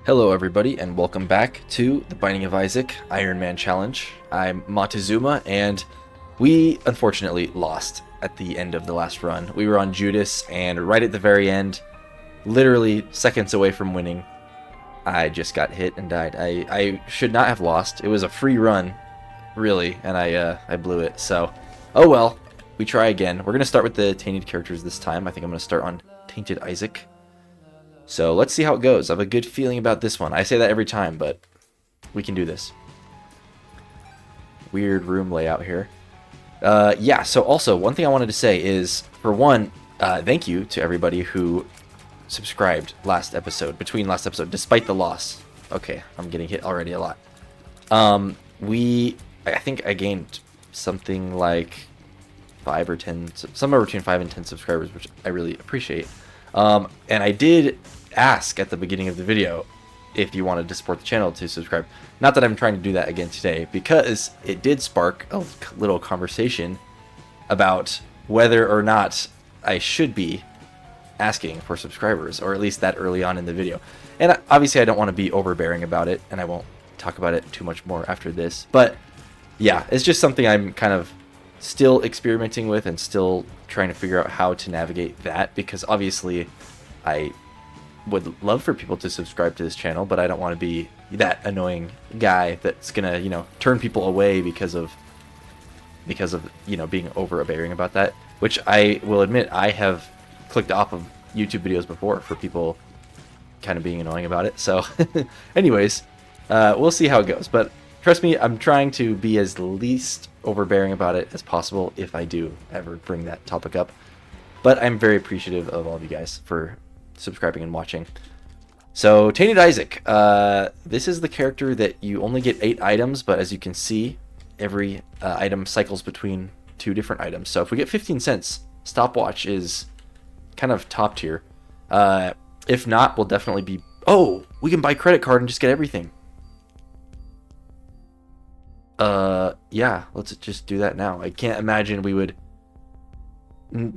Hello everybody and welcome back to the Binding of Isaac Ironman Challenge. I'm Montezuma and we unfortunately lost at the end of the last run. We were on Judas and right at the very end, literally seconds away from winning, I just got hit and died. I should not have lost. It was a free run, really, and I blew it. So, oh well, we try again. We're going to start with the tainted characters this time. I think I'm going to start on Tainted Isaac. So let's see how it goes. I have a good feeling about this one. I say that every time, but we can do this. Weird room layout here. Yeah, so also, one thing I wanted to say is, for one, thank you to everybody who subscribed last episode, between last episode, despite the loss. Okay, I'm getting hit already a lot. I think I gained something like 5 or 10, somewhere between 5 and 10 subscribers, which I really appreciate. And I did ask at the beginning of the video if you wanted to support the channel to subscribe. Not that I'm trying to do that again today, because it did spark a little conversation about whether or not I should be asking for subscribers, or at least that early on in the video. And obviously I don't want to be overbearing about it, and I won't talk about it too much more after this. But yeah, it's just something I'm kind of still experimenting with and still trying to figure out how to navigate that, because obviously I would love for people to subscribe to this channel, but I don't want to be that annoying guy that's gonna, you know, turn people away because of you know, being overbearing about that, which I will admit I have clicked off of YouTube videos before for people kind of being annoying about it. So anyways, we'll see how it goes, but trust me, I'm trying to be as least overbearing about it as possible if I do ever bring that topic up. But I'm very appreciative of all of you guys for subscribing and watching. So, Tainted Isaac. This is the character that you only get 8 items, but as you can see, every item cycles between 2 different items. So if we get 15 cents, stopwatch is kind of top tier. If not, we'll definitely be... Oh! We can buy credit card and just get everything. Yeah, let's just do that now. I can't imagine we would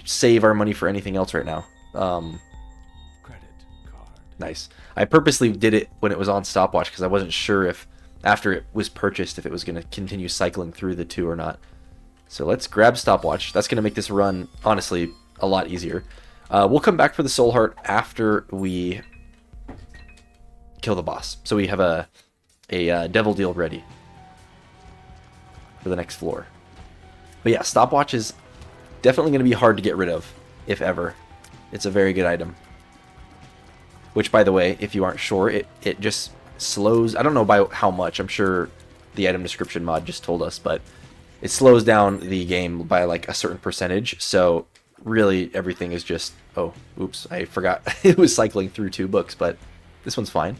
save our money for anything else right now. Credit card. Nice. I purposely did it when it was on stopwatch because I wasn't sure if, after it was purchased, if it was going to continue cycling through the 2 or not. So let's grab stopwatch. That's going to make this run, honestly, a lot easier. We'll come back for the soul heart after we kill the boss. So we have a devil deal ready for the next floor. But yeah, stopwatch is definitely going to be hard to get rid of, if ever. It's a very good item. Which, by the way, if you aren't sure, it just slows... I don't know by how much. I'm sure the item description mod just told us, but it slows down the game by like a certain percentage. So really everything is just... Oh, oops, I forgot it was cycling through 2 books, but this one's fine.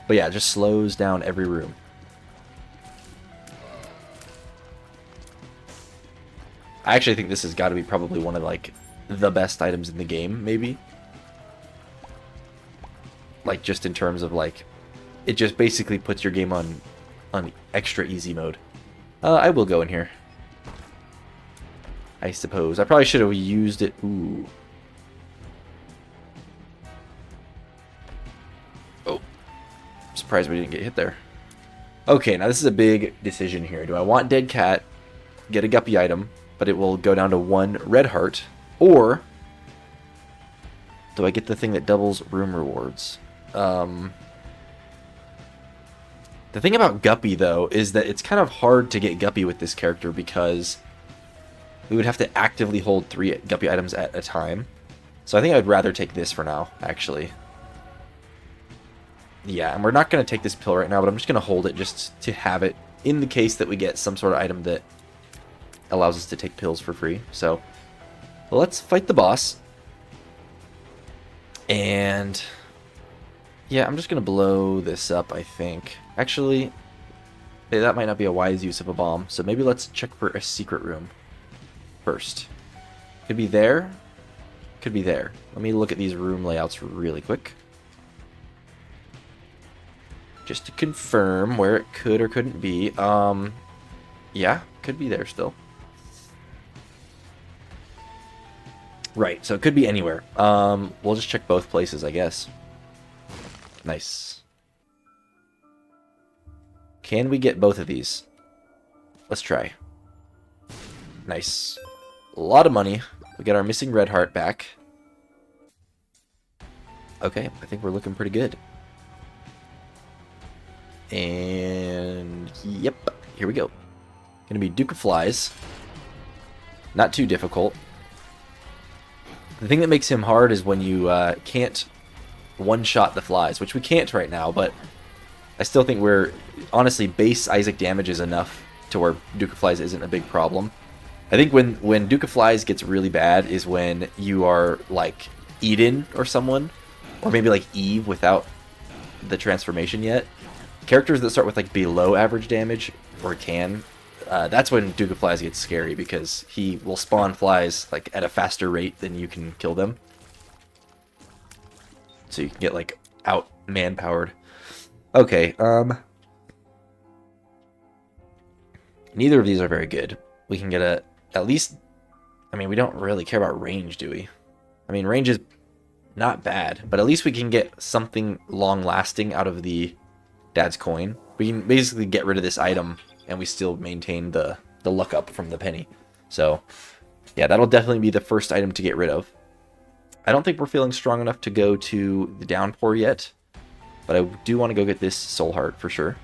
But yeah, it just slows down every room. I actually think this has got to be probably one of like the best items in the game, maybe. Like just in terms of like, it just basically puts your game on extra easy mode. I will go in here, I suppose. I probably should have used it. Ooh. Oh. Surprised we didn't get hit there. Okay, now this is a big decision here. Do I want Dead Cat, get a guppy item, but it will go down to 1 red heart, or do I get the thing that doubles room rewards? The thing about Guppy, though, is that it's kind of hard to get Guppy with this character because we would have to actively hold 3 Guppy items at a time. So I think I'd rather take this for now, actually. Yeah, and we're not going to take this pill right now, but I'm just going to hold it just to have it in the case that we get some sort of item that allows us to take pills for free. So let's fight the boss. And yeah, I'm just going to blow this up, I think. Actually, that might not be a wise use of a bomb. So maybe let's check for a secret room first. Could be there. Could be there. Let me look at these room layouts really quick, just to confirm where it could or couldn't be. Yeah, could be there still. Right, so it could be anywhere. We'll just check both places, I guess. Nice. Can we get both of these? Let's try. Nice. A lot of money. We get our missing red heart back. Okay, I think we're looking pretty good. And yep, here we go. Gonna be Duke of Flies. Not too difficult. The thing that makes him hard is when you can't one-shot the flies, which we can't right now, but I still think we're... Honestly, base Isaac damage is enough to where Duke of Flies isn't a big problem. I think when Duke of Flies gets really bad is when you are, like, Eden or someone, or maybe, like, Eve without the transformation yet. Characters that start with, like, below average damage, or can... that's when Duke of Flies gets scary, because he will spawn flies like at a faster rate than you can kill them. So you can get like out man-powered. Okay, neither of these are very good. We can get at least, I mean, we don't really care about range, do we? I mean, range is not bad, but at least we can get something long-lasting out of the Dad's Coin. We can basically get rid of this item and we still maintain the luck up from the penny. So, yeah, that'll definitely be the first item to get rid of. I don't think we're feeling strong enough to go to the downpour yet, but I do want to go get this soul heart for sure.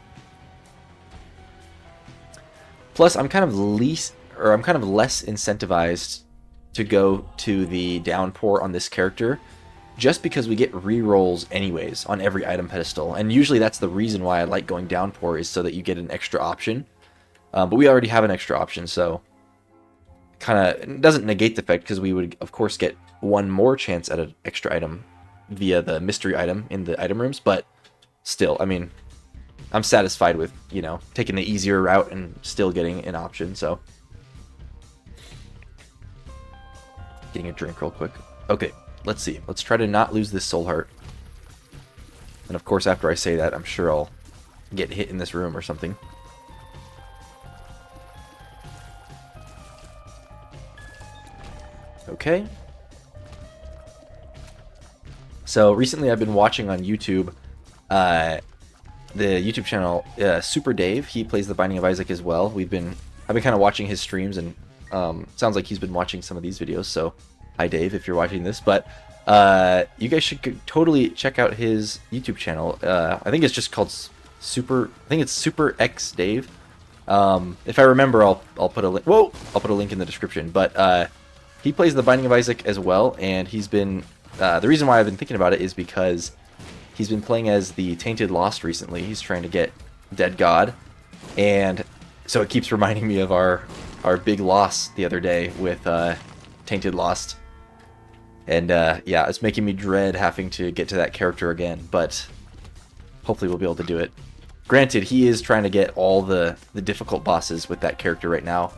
Plus, I'm kind of less incentivized to go to the downpour on this character, just because we get rerolls anyways on every item pedestal, and usually that's the reason why I like going downpour, is so that you get an extra option. But we already have an extra option, so kind of doesn't negate the fact, because we would of course get one more chance at an extra item via the mystery item in the item rooms. But still, I mean, I'm satisfied with, you know, taking the easier route and still getting an option. So getting a drink real quick. Okay. Let's see. Let's try to not lose this soul heart. And of course, after I say that, I'm sure I'll get hit in this room or something. Okay. So recently I've been watching on YouTube the YouTube channel Super Dave. He plays the Binding of Isaac as well. I've been kind of watching his streams, and sounds like he's been watching some of these videos, so hi Dave, if you're watching this. But you guys should totally check out his YouTube channel. I think it's just called Super X Dave. If I remember, I'll put a link. Whoa! I'll put a link in the description. But he plays the Binding of Isaac as well, and he's been the reason why I've been thinking about it is because he's been playing as the Tainted Lost recently. He's trying to get Dead God, and so it keeps reminding me of our big loss the other day with Tainted Lost. And yeah, it's making me dread having to get to that character again, but hopefully we'll be able to do it. Granted, he is trying to get all the difficult bosses with that character right now,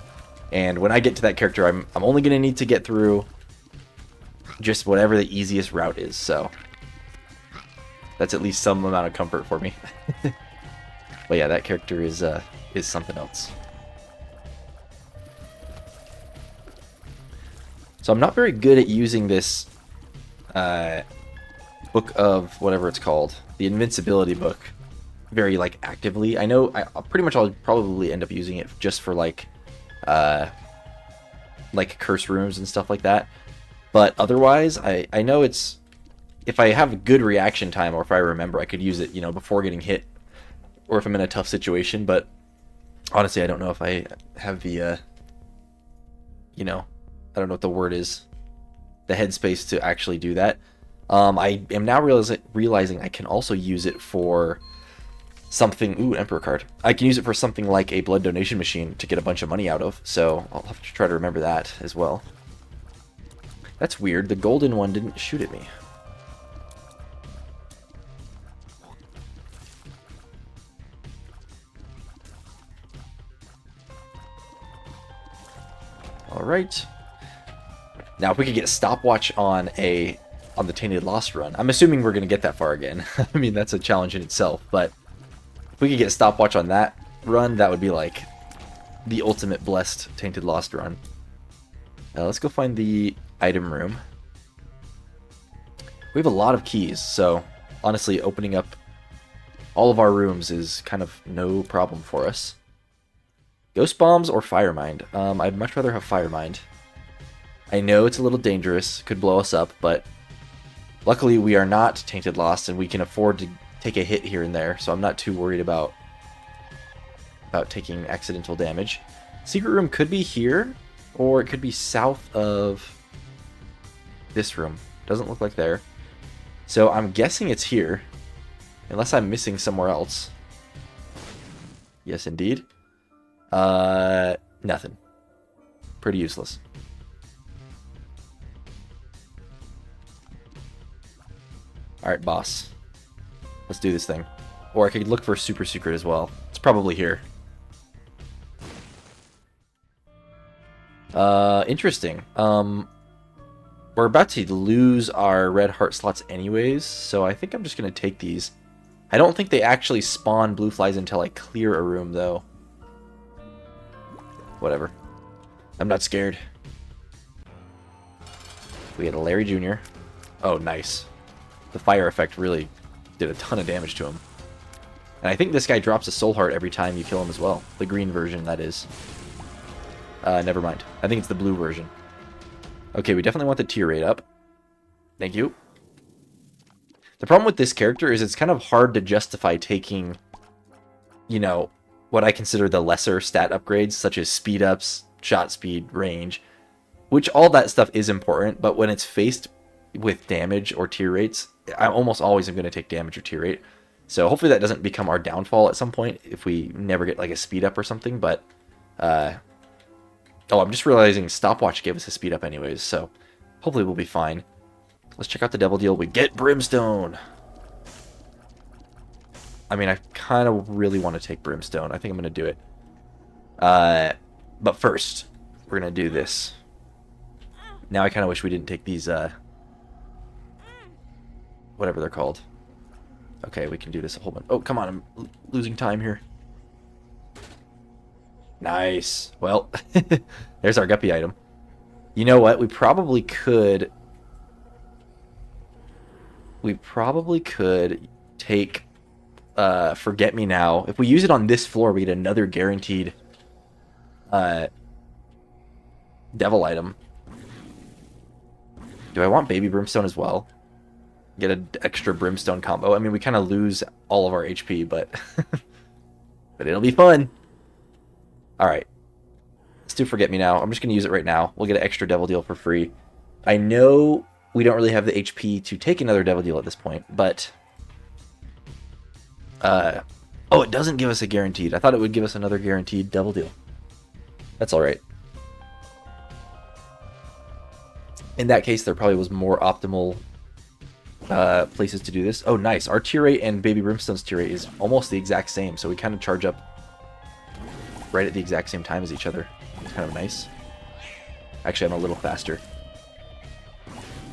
and when I get to that character, I'm only going to need to get through just whatever the easiest route is, so that's at least some amount of comfort for me. But yeah, that character is something else. So I'm not very good at using this book of whatever it's called, the invincibility book, very like actively. I know I'll probably end up using it just for like curse rooms and stuff like that. But otherwise, I know it's, if I have a good reaction time, or if I remember, I could use it, you know, before getting hit, or if I'm in a tough situation. But honestly, I don't know if I have the you know, I don't know what the word is, the headspace to actually do that. I am now realizing I can also use it for something. Ooh, Emperor card. I can use it for something like a blood donation machine to get a bunch of money out of. So I'll have to try to remember that as well. That's weird. The golden one didn't shoot at me. All right. Now, if we could get a stopwatch on the Tainted Lost run, I'm assuming we're going to get that far again. I mean, that's a challenge in itself, but if we could get a stopwatch on that run, that would be like the ultimate blessed Tainted Lost run. Let's go find the item room. We have a lot of keys, so honestly, opening up all of our rooms is kind of no problem for us. Ghost bombs or fire mind? I'd much rather have fire mind. I know it's a little dangerous, could blow us up, but luckily we are not tainted lost, and we can afford to take a hit here and there, so I'm not too worried about taking accidental damage. Secret room could be here, or it could be south of this room. Doesn't look like there. So I'm guessing it's here, unless I'm missing somewhere else. Yes, indeed. Nothing. Pretty useless. Alright, boss. Let's do this thing. Or I could look for a super secret as well. It's probably here. Interesting. We're about to lose our red heart slots anyways, so I think I'm just going to take these. I don't think they actually spawn blue flies until I clear a room, though. Whatever. I'm not scared. We had a Larry Jr. Oh, nice. The fire effect really did a ton of damage to him. And I think this guy drops a soul heart every time you kill him as well. The green version, that is. Never mind. I think it's the blue version. Okay, we definitely want the tier rate up. Thank you. The problem with this character is it's kind of hard to justify taking, you know, what I consider the lesser stat upgrades, such as speed ups, shot speed, range, which all that stuff is important, but when it's faced with damage or tier rates, I almost always am going to take damage or tier rate. So hopefully that doesn't become our downfall at some point if we never get like a speed up or something, but oh, I'm just realizing stopwatch gave us a speed up anyways, so hopefully we'll be fine. Let's check out the devil deal. We get Brimstone. I mean, I kind of really want to take Brimstone. I think I'm going to do it. But first, we're going to do this. Now I kind of wish we didn't take these, whatever they're called. Okay, we can do this a whole bunch. Oh, come on, I'm losing time here. Nice. Well, there's our guppy item. You know what? We probably could take Forget Me Now. If we use it on this floor, we get another guaranteed devil item. Do I want Baby Brimstone as well? Get an extra Brimstone combo. I mean, we kind of lose all of our HP, but but it'll be fun. Alright. Let's do Forget Me Now. I'm just going to use it right now. We'll get an extra devil deal for free. I know we don't really have the HP to take another devil deal at this point, but oh, it doesn't give us a guaranteed. I thought it would give us another guaranteed devil deal. That's alright. In that case, there probably was more optimal places to do this. Oh, nice. Our tier rate and Baby Brimstone's tier rate is almost the exact same, so we kind of charge up right at the exact same time as each other. It's kind of nice. Actually, I'm a little faster.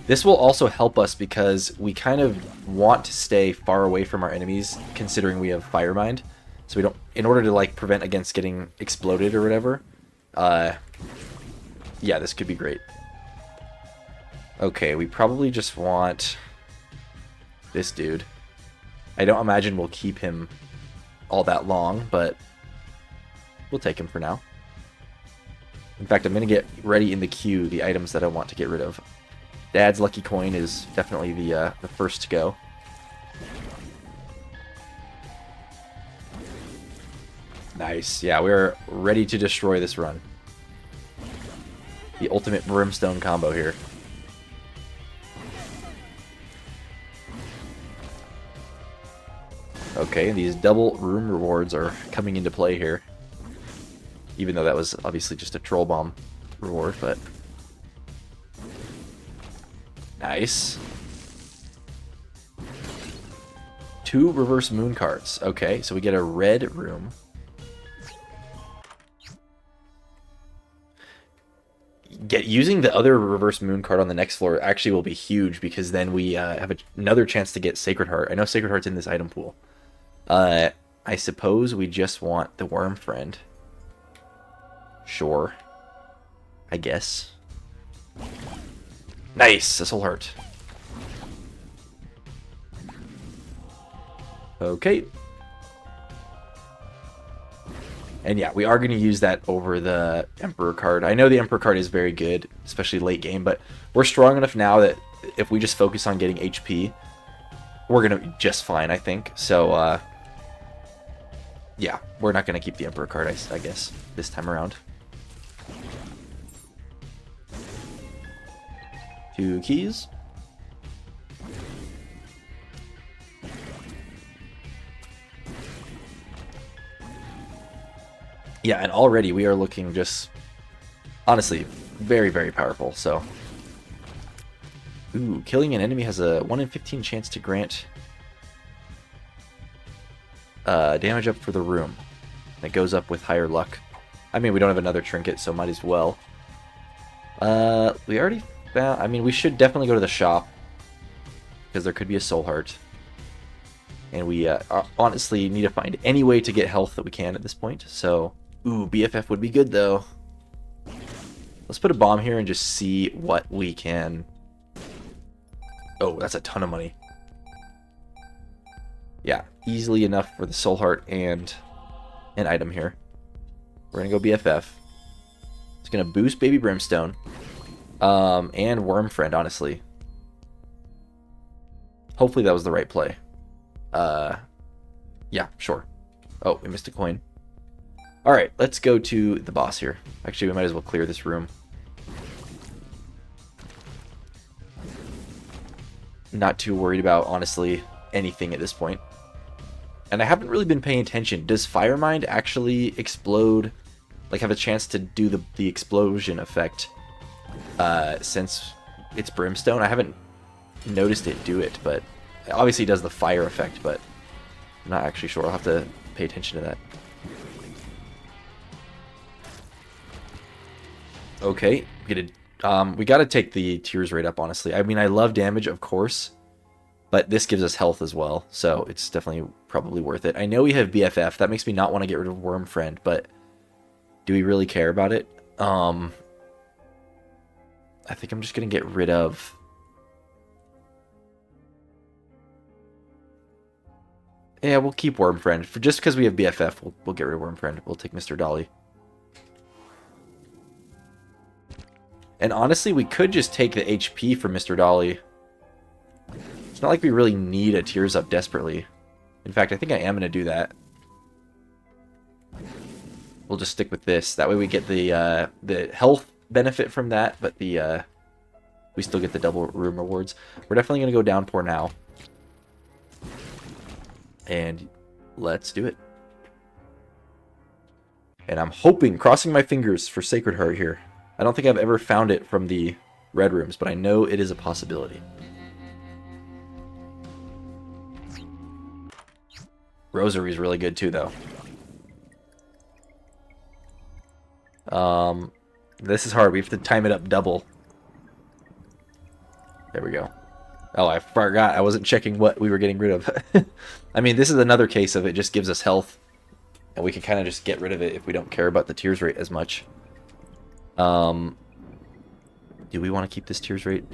This will also help us because we kind of want to stay far away from our enemies, considering we have Fire Mind. So we don't, in order to like prevent against getting exploded or whatever. Yeah, this could be great. Okay, we probably just want this dude. I don't imagine we'll keep him all that long, but we'll take him for now. In fact, I'm going to get ready in the queue the items that I want to get rid of. Dad's Lucky Coin is definitely the first to go. Nice. Yeah, we're ready to destroy this run. The ultimate Brimstone combo here. Okay, these double room rewards are coming into play here. Even though that was obviously just a troll bomb reward, but nice. 2 reverse moon cards. Okay, so we get a red room. Using the other reverse moon card on the next floor actually will be huge, because then we have another chance to get Sacred Heart. I know Sacred Heart's in this item pool. I suppose we just want the worm friend. Sure. I guess. Nice, a soul heart. Okay. And yeah, we are going to use that over the Emperor card. I know the Emperor card is very good, especially late game, but we're strong enough now that if we just focus on getting HP, we're going to be just fine, I think. So, yeah, we're not going to keep the Emperor card, I guess, this time around. 2 keys. Yeah, and already we are looking just, honestly, very, very powerful, so. Ooh, killing an enemy has a 1 in 15 chance to grant damage up for the room. It goes up with higher luck. I mean, we don't have another trinket, so might as well. We already found, I mean, we should definitely go to the shop, because there could be a soul heart. And we honestly need to find any way to get health that we can at this point, so. Ooh, BFF would be good, though. Let's put a bomb here and just see what we can... Oh, that's a ton of money. Yeah, easily enough for the soul heart and an item here. We're going to go BFF. It's going to boost Baby Brimstone. And Worm Friend, honestly. Hopefully that was the right play. Yeah, sure. Oh, we missed a coin. Alright, let's go to the boss here. Actually, we might as well clear this room. Not too worried about, honestly, anything at this point. And I haven't really been paying attention. Does Firemind actually explode? Like, have a chance to do the explosion effect since it's Brimstone? I haven't noticed it do it, but... Obviously it does the fire effect, but... I'm not actually sure. I'll have to pay attention to that. Okay, we gotta take the tears rate up, honestly. I mean, I love damage, of course, but this gives us health as well, so it's definitely probably worth it. I know we have BFF. That makes me not want to get rid of Worm Friend, but do we really care about it? I think I'm just gonna get rid of... Yeah, we'll keep Worm Friend. Just because we have BFF, we'll get rid of Worm Friend. We'll take Mr. Dolly. And honestly, we could just take the HP from Mr. Dolly. It's not like we really need a Tears Up desperately. In fact, I think I am going to do that. We'll just stick with this. That way we get the health benefit from that, but the we still get the double room rewards. We're definitely going to go Downpour now. And let's do it. And I'm hoping, crossing my fingers for Sacred Heart here. I don't think I've ever found it from the red rooms, but I know it is a possibility. Rosary is really good too, though. This is hard. We have to time it up double. There we go. Oh, I forgot. I wasn't checking what we were getting rid of. I mean, this is another case of it just gives us health. And we can kind of just get rid of it if we don't care about the tears rate as much. Do we want to keep this tears rate?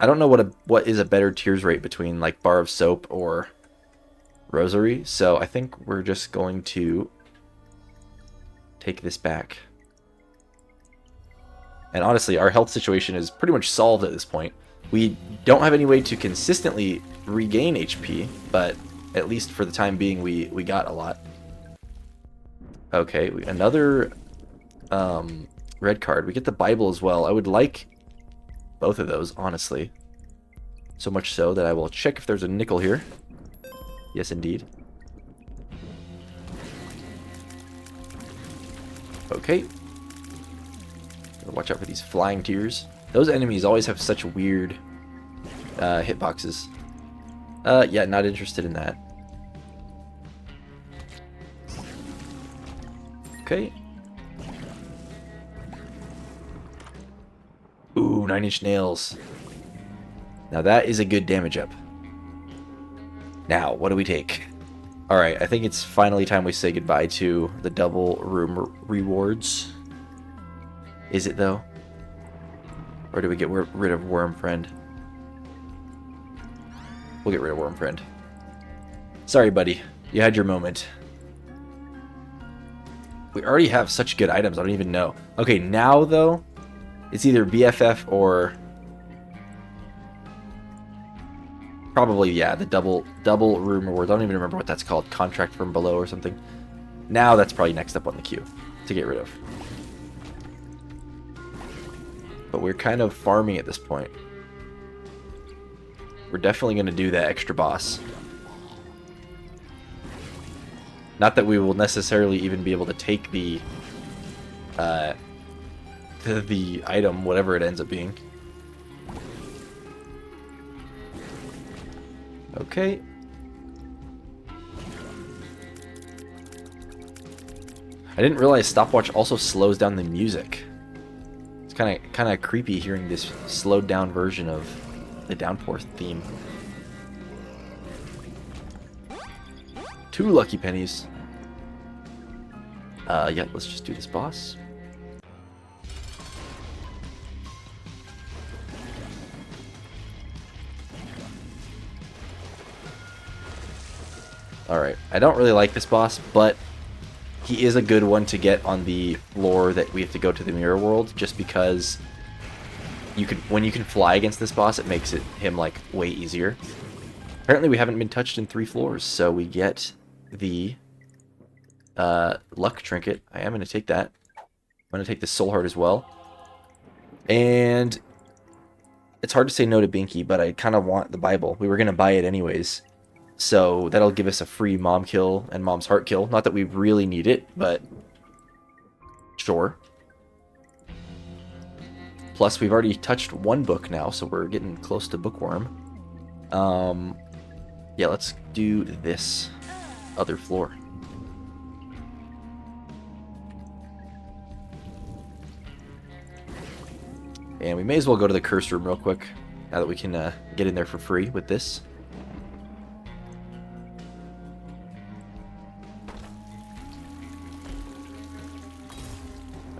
I don't know what is a better tears rate between like Bar of Soap or Rosary, so I think we're just going to take this back. And honestly, our health situation is pretty much solved at this point. We don't have any way to consistently regain HP, but at least for the time being, we got a lot. Okay, another red card. We get the Bible as well. I would like both of those, honestly. So much so that I will check if there's a nickel here. Yes, indeed. Okay. Watch out for these flying tears. Those enemies always have such weird hitboxes. Yeah, not interested in that. Okay. Ooh, 9-inch nails. Now that is a good damage up. Now, what do we take? Alright, I think it's finally time we say goodbye to the double room rewards. Is it, though? Or do we get rid of Worm Friend? We'll get rid of Worm Friend. Sorry, buddy. You had your moment. We already have such good items, I don't even know. Okay, now, though, it's either BFF or... Probably, yeah, the double room reward. I don't even remember what that's called. Contract from below or something. Now that's probably next up on the queue to get rid of. But we're kind of farming at this point. We're definitely going to do that extra boss. Not that we will necessarily even be able to take the item, whatever it ends up being. Okay. I didn't realize stopwatch also slows down the music. It's kind of creepy hearing this slowed down version of the Downpour theme. 2 lucky pennies. Yeah, let's just do this boss. Alright, I don't really like this boss, but he is a good one to get on the floor that we have to go to the mirror world, just because when you can fly against this boss, it makes him like way easier. Apparently we haven't been touched in 3 floors, so we get the luck trinket. I am going to take that. I'm going to take the soul heart as well. And it's hard to say no to Binky, but I kind of want the Bible. We were going to buy it anyways. So that'll give us a free mom kill and mom's heart kill. Not that we really need it, but sure. Plus, we've already touched 1 book now, so we're getting close to bookworm. Yeah, let's do this other floor. And we may as well go to the curse room real quick, now that we can get in there for free with this.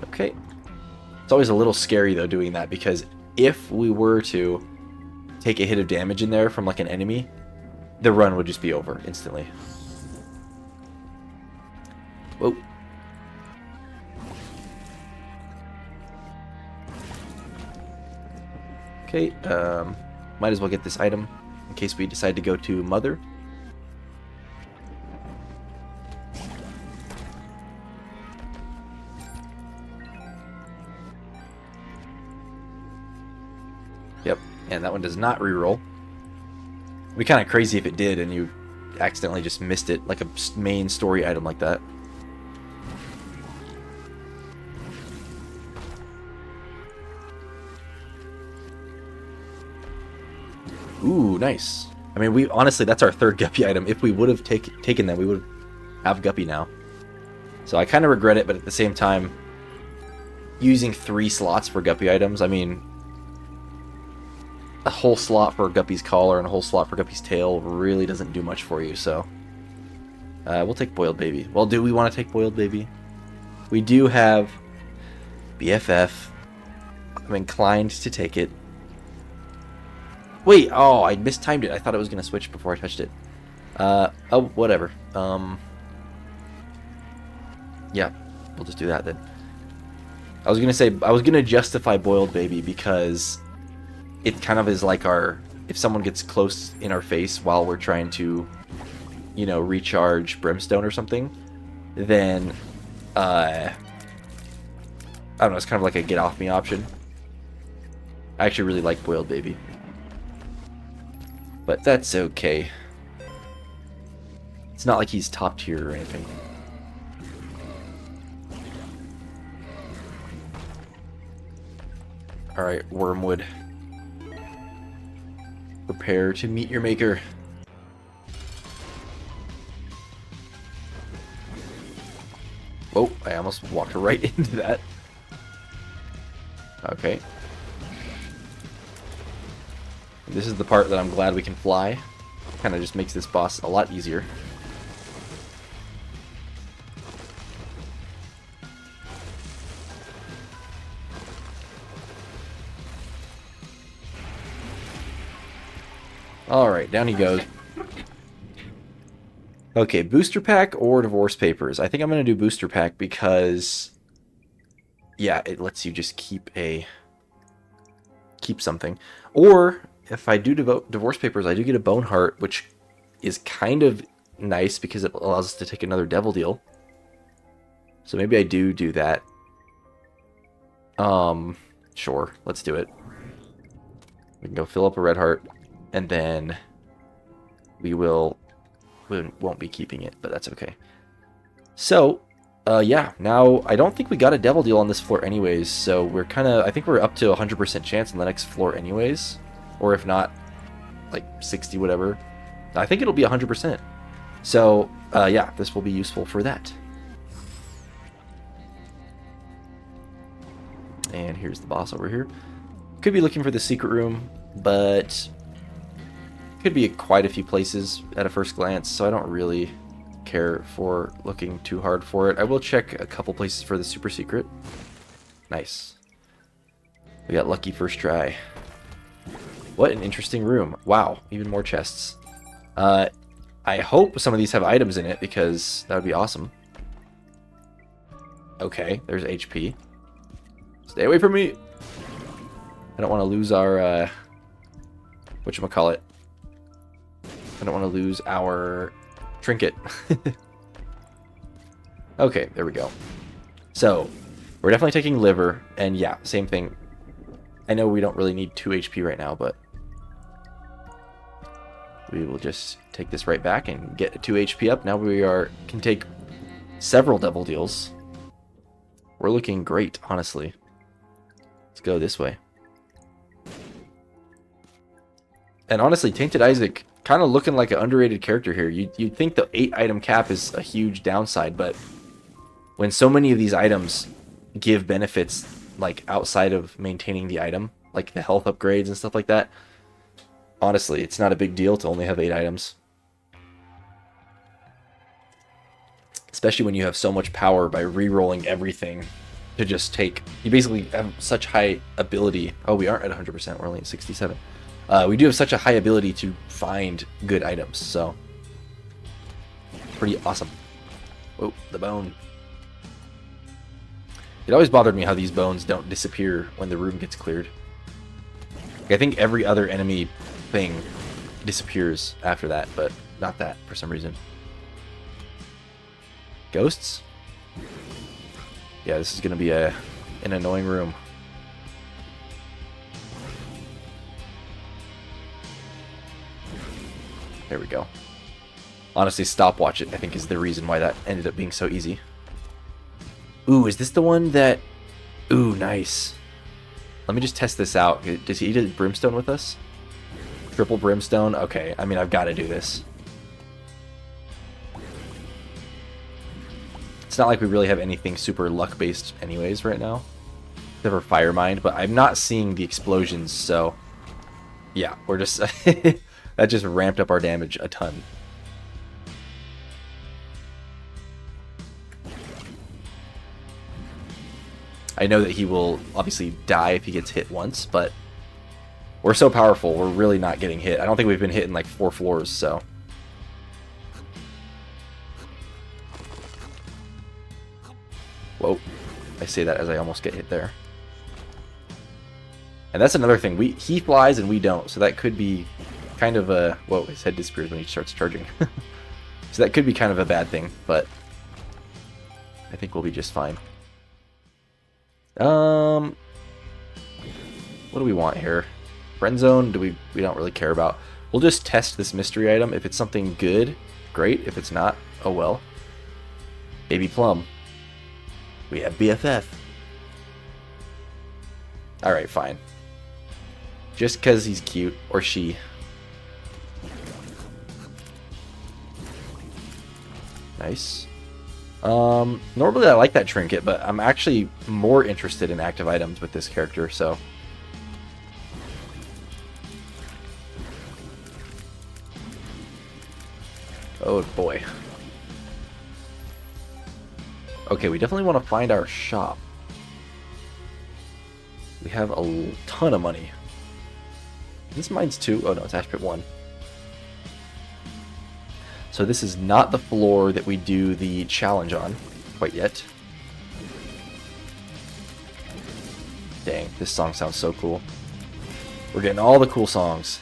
Okay. It's always a little scary, though, doing that, because if we were to take a hit of damage in there from, like, an enemy, the run would just be over instantly. Whoa. Okay, might as well get this item in case we decide to go to Mother. Yep, and that one does not reroll. It'd be kind of crazy if it did and you accidentally just missed it, like a main story item like that. Ooh, nice. I mean, we honestly, that's our 3rd guppy item. If we would have taken them, we would have guppy now. So I kind of regret it, but at the same time, using 3 slots for guppy items, I mean, a whole slot for Guppy's collar and a whole slot for Guppy's tail really doesn't do much for you, so we'll take Boiled Baby. Well, do we want to take Boiled Baby? We do have BFF. I'm inclined to take it. Wait, oh, I mistimed it. I thought it was going to switch before I touched it. Oh, whatever. Yeah, we'll just do that then. I was going to say, I was going to justify Boiled Baby because it kind of is like if someone gets close in our face while we're trying to, you know, recharge Brimstone or something, then, I don't know, it's kind of like a get off me option. I actually really like Boiled Baby. But that's okay. It's not like he's top tier or anything. Alright, Wormwood. Prepare to meet your maker. Oh, I almost walked right into that. Okay. This is the part that I'm glad we can fly. Kind of just makes this boss a lot easier. Alright, down he goes. Okay, booster pack or divorce papers. I think I'm going to do booster pack because, yeah, it lets you just keep something. Or if I do divorce papers, I do get a bone heart, which is kind of nice because it allows us to take another devil deal. So maybe I do that. Sure, let's do it. We can go fill up a red heart, and then we won't be keeping it, but that's okay. So, yeah, now I don't think we got a devil deal on this floor anyways, so we're kind of, I think we're up to 100% chance on the next floor anyways, or if not, like 60 whatever. I think it'll be 100%. So, yeah, this will be useful for that. And here's the boss over here. Could be looking for the secret room, but could be quite a few places at a first glance, so I don't really care for looking too hard for it. I will check a couple places for the super secret. Nice. We got lucky first try. What an interesting room. Wow, even more chests. I hope some of these have items in it because that would be awesome. Okay, there's HP. Stay away from me. I don't want to lose our, whatchamacallit. I don't want to lose our trinket. Okay, there we go. So, we're definitely taking liver, and yeah, same thing. I know we don't really need 2 HP right now, but we will just take this right back and get 2 HP up. Now we can take several devil deals. We're looking great, honestly. Let's go this way. And honestly, Tainted Isaac kind of looking like an underrated character here. You'd think the 8 item cap is a huge downside, but when so many of these items give benefits like outside of maintaining the item, like the health upgrades and stuff like that, honestly, it's not a big deal to only have 8 items. Especially when you have so much power by re-rolling everything to just take... You basically have such high ability. Oh, we aren't at 100%. We're only at 67. We do have such a high ability to find good items, so... Pretty awesome. Oh, the bone. It always bothered me how these bones don't disappear when the room gets cleared. I think every other enemy thing disappears after that, but not that for some reason. Ghosts? Yeah, this is going to be an annoying room. There we go. Honestly, stopwatch it, I think, is the reason why that ended up being so easy. Ooh, is this the one that... Ooh, nice. Let me just test this out. Does he eat Brimstone with us? Triple Brimstone? Okay, I mean, I've got to do this. It's not like we really have anything super luck-based anyways right now. Except for Fire Mind, but I'm not seeing the explosions, so... Yeah, we're just... That just ramped up our damage a ton. I know that he will obviously die if he gets hit once, but we're so powerful, we're really not getting hit. I don't think we've been hit in like 4 floors, so... Whoa. I say that as I almost get hit there. And that's another thing. He flies and we don't, so that could be kind of a... Whoa, his head disappears when he starts charging. So that could be kind of a bad thing, but I think we'll be just fine. What do we want here? Friend zone, we don't really care about. We'll just test this mystery item. If it's something good, great. If it's not, oh well. Baby Plum. We have BFF. Alright, fine. Just because he's cute, or she. Nice. Normally I like that trinket, but I'm actually more interested in active items with this character, so... Oh boy. Okay, we definitely want to find our shop. We have a ton of money. This mine's 2. Oh no, it's Ash Pit 1. So this is not the floor that we do the challenge on quite yet. Dang, this song sounds so cool. We're getting all the cool songs.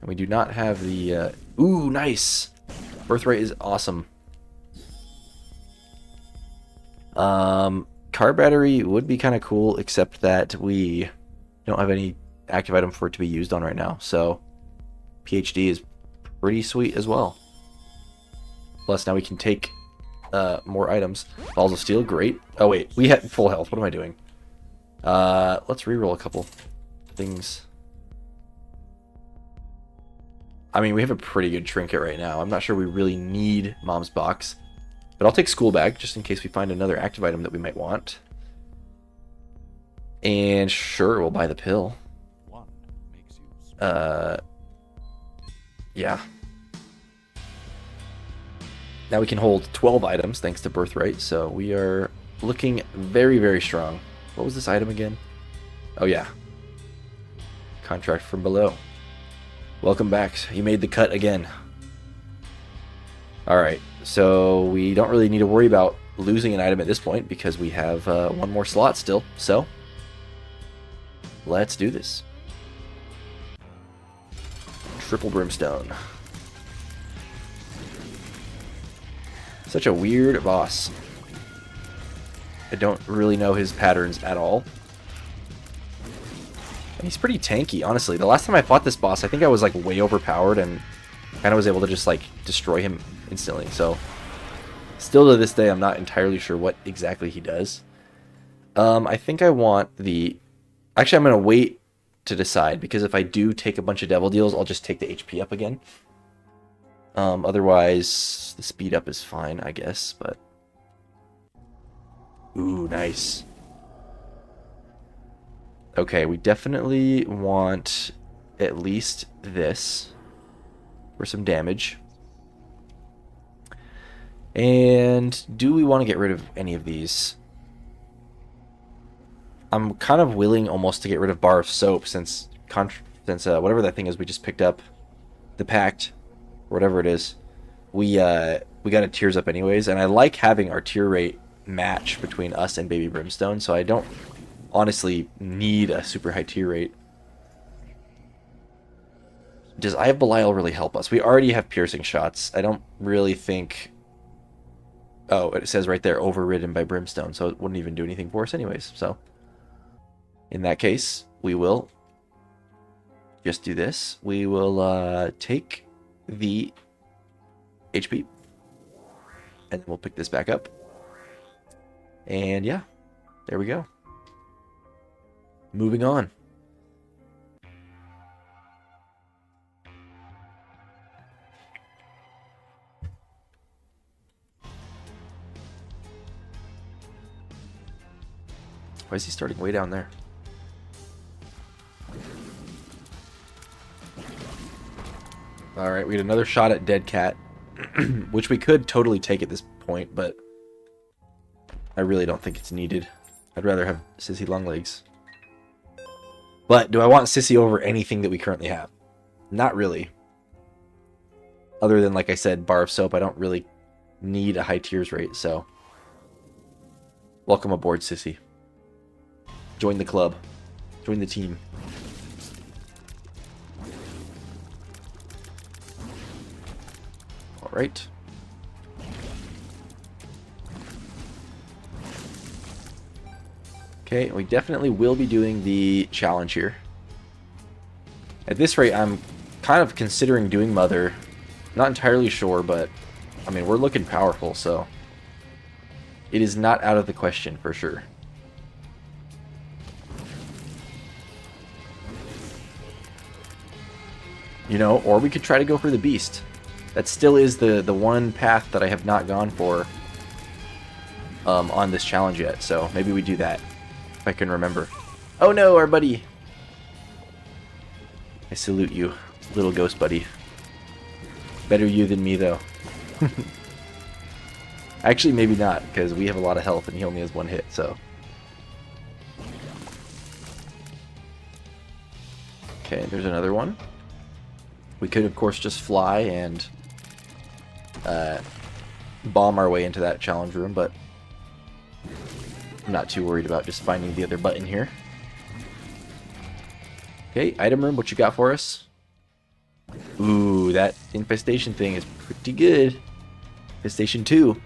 And we do not have the... ooh, nice! Birthright is awesome. Car battery would be kind of cool, except that we don't have any active item for it to be used on right now. So, PhD is pretty sweet as well. Plus, now we can take more items. Balls of Steel, great. Oh, wait, we had full health. What am I doing? Let's reroll a couple things. I mean, we have a pretty good trinket right now. I'm not sure we really need Mom's Box. But I'll take School Bag, just in case we find another active item that we might want. And sure, we'll buy the pill. Yeah. Now we can hold 12 items, thanks to Birthright, so we are looking very, very strong. What was this item again? Oh, yeah. Contract from below. Welcome back. You made the cut again. Alright, so we don't really need to worry about losing an item at this point because we have one more slot still. So, let's do this. Triple Brimstone. Such a weird boss. I don't really know his patterns at all. And he's pretty tanky, honestly. The last time I fought this boss, I think I was like way overpowered and kind of was able to just like destroy him instantly. So still to this day, I'm not entirely sure what exactly he does. I think I want the... Actually, I'm going to wait to decide, because if I do take a bunch of Devil Deals, I'll just take the HP up again. Otherwise, the speed up is fine, I guess, but... Ooh, nice. Okay, we definitely want at least this for some damage. And do we want to get rid of any of these? I'm kind of willing almost to get rid of Bar of Soap since whatever that thing is we just picked up, the Pact, or whatever it is, we got a Tears Up anyways, and I like having our tier rate match between us and Baby Brimstone, so I don't honestly need a super high tier rate. Does Eye of Belial really help us? We already have piercing shots. I don't really think... Oh, it says right there, overridden by Brimstone, so it wouldn't even do anything for us anyways. So, in that case, we will just do this. We will take the HP, and then we'll pick this back up. And yeah, there we go. Moving on. Why is he starting way down there? Alright, we had another shot at Dead Cat, which we could totally take at this point, but I really don't think it's needed. I'd rather have Sissy Longlegs. But do I want Sissy over anything that we currently have? Not really. Other than, like I said, Bar of Soap, I don't really need a high tiers rate, so... Welcome aboard, Sissy. Join the club. Join the team. Alright. Okay, we definitely will be doing the challenge here. At this rate, I'm kind of considering doing Mother. Not entirely sure, but I mean, we're looking powerful, so it is not out of the question for sure. You know, or we could try to go for the Beast. That still is the one path that I have not gone for on this challenge yet, so maybe we do that, if I can remember. Oh no, our buddy! I salute you, little ghost buddy. Better you than me, though. Actually, maybe not, because we have a lot of health and he only has one hit, so... Okay, there's another one. We could, of course, just fly and bomb our way into that challenge room, but I'm not too worried about just finding the other button here. Okay, item room, what you got for us? Ooh, that infestation thing is pretty good. Infestation 2.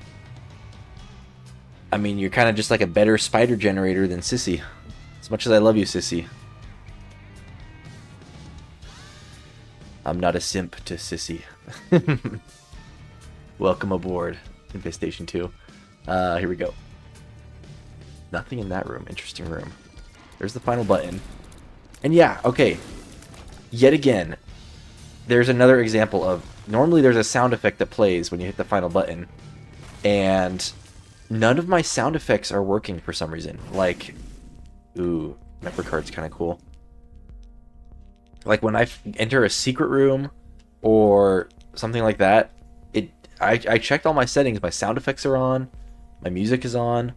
I mean, you're kind of just like a better spider generator than Sissy. As much as I love you, Sissy. I'm not a simp to Sissy. Welcome aboard, Infestation 2. Here we go. Nothing in that room. Interesting room. There's the final button. And yeah, okay. Yet again, there's another example of... Normally there's a sound effect that plays when you hit the final button. And none of my sound effects are working for some reason. Like, ooh, member card's kind of cool. Like when I enter a secret room or something like that, I checked all my settings. My sound effects are on, my music is on,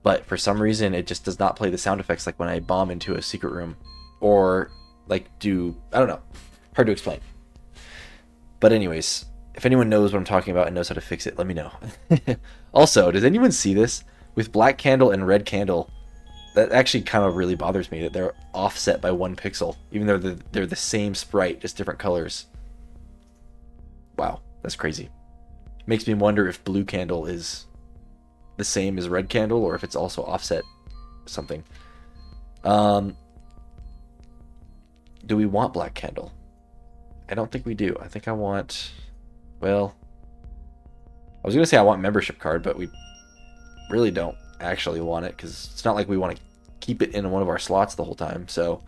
but for some reason it just does not play the sound effects like when I bomb into a secret room or like do, I don't know, hard to explain. But anyways, if anyone knows what I'm talking about and knows how to fix it, let me know. Also, does anyone see this? With black candle and red candle, that actually kind of really bothers me that they're offset by 1 pixel, even though they're the same sprite, just different colors. Wow, that's crazy. Makes me wonder if blue candle is the same as red candle or if it's also offset something. Do we want black candle? I don't think we do. I think I want... Well, I was going to say I want membership card, but we really don't actually want it because it's not like we want to keep it in one of our slots the whole time. So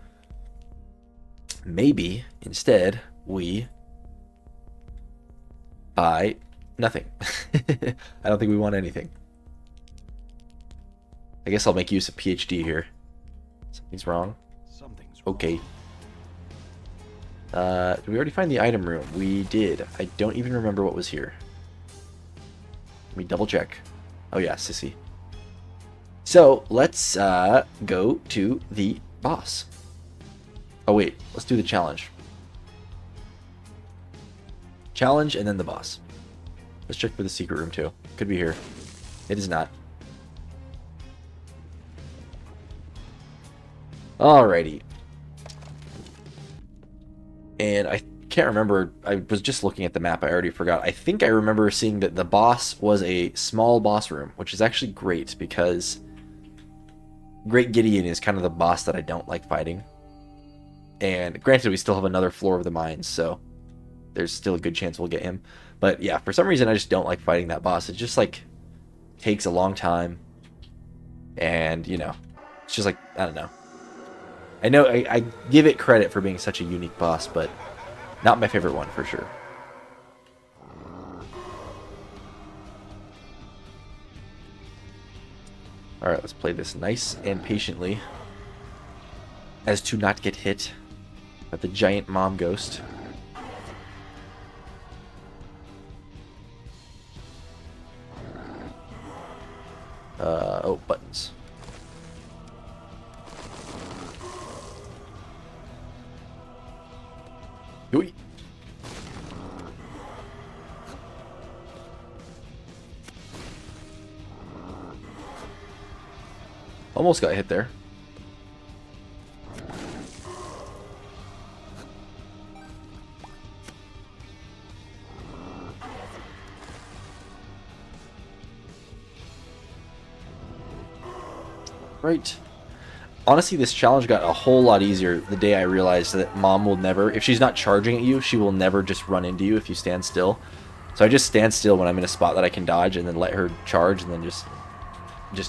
maybe instead we buy nothing. I don't think we want anything. I guess I'll make use of PhD here. Something's wrong. Something's wrong. Okay. Did we already find the item room? We did. I don't even remember what was here. Let me double check. Oh yeah, Sissy. So let's go to the boss. Oh wait, let's do the challenge. Challenge and then the boss. Let's check for the secret room too. Could be here. It is not. Alrighty. And I can't remember. I was just looking at the map. I already forgot. I think I remember seeing that the boss was a small boss room, which is actually great because Great Gideon is kind of the boss that I don't like fighting. And granted, we still have another floor of the mines, so there's still a good chance we'll get him. But yeah, for some reason, I just don't like fighting that boss. It just like takes a long time. And, you know, it's just like, I don't know. I know I give it credit for being such a unique boss, but not my favorite one for sure. Alright, let's play this nice and patiently as to not get hit by the giant mom ghost. Oh, buttons. Yoy. Almost got hit there. Right. Honestly, this challenge got a whole lot easier the day I realized that Mom will never, if she's not charging at you, she will never just run into you if you stand still. So I just stand still when I'm in a spot that I can dodge and then let her charge and then just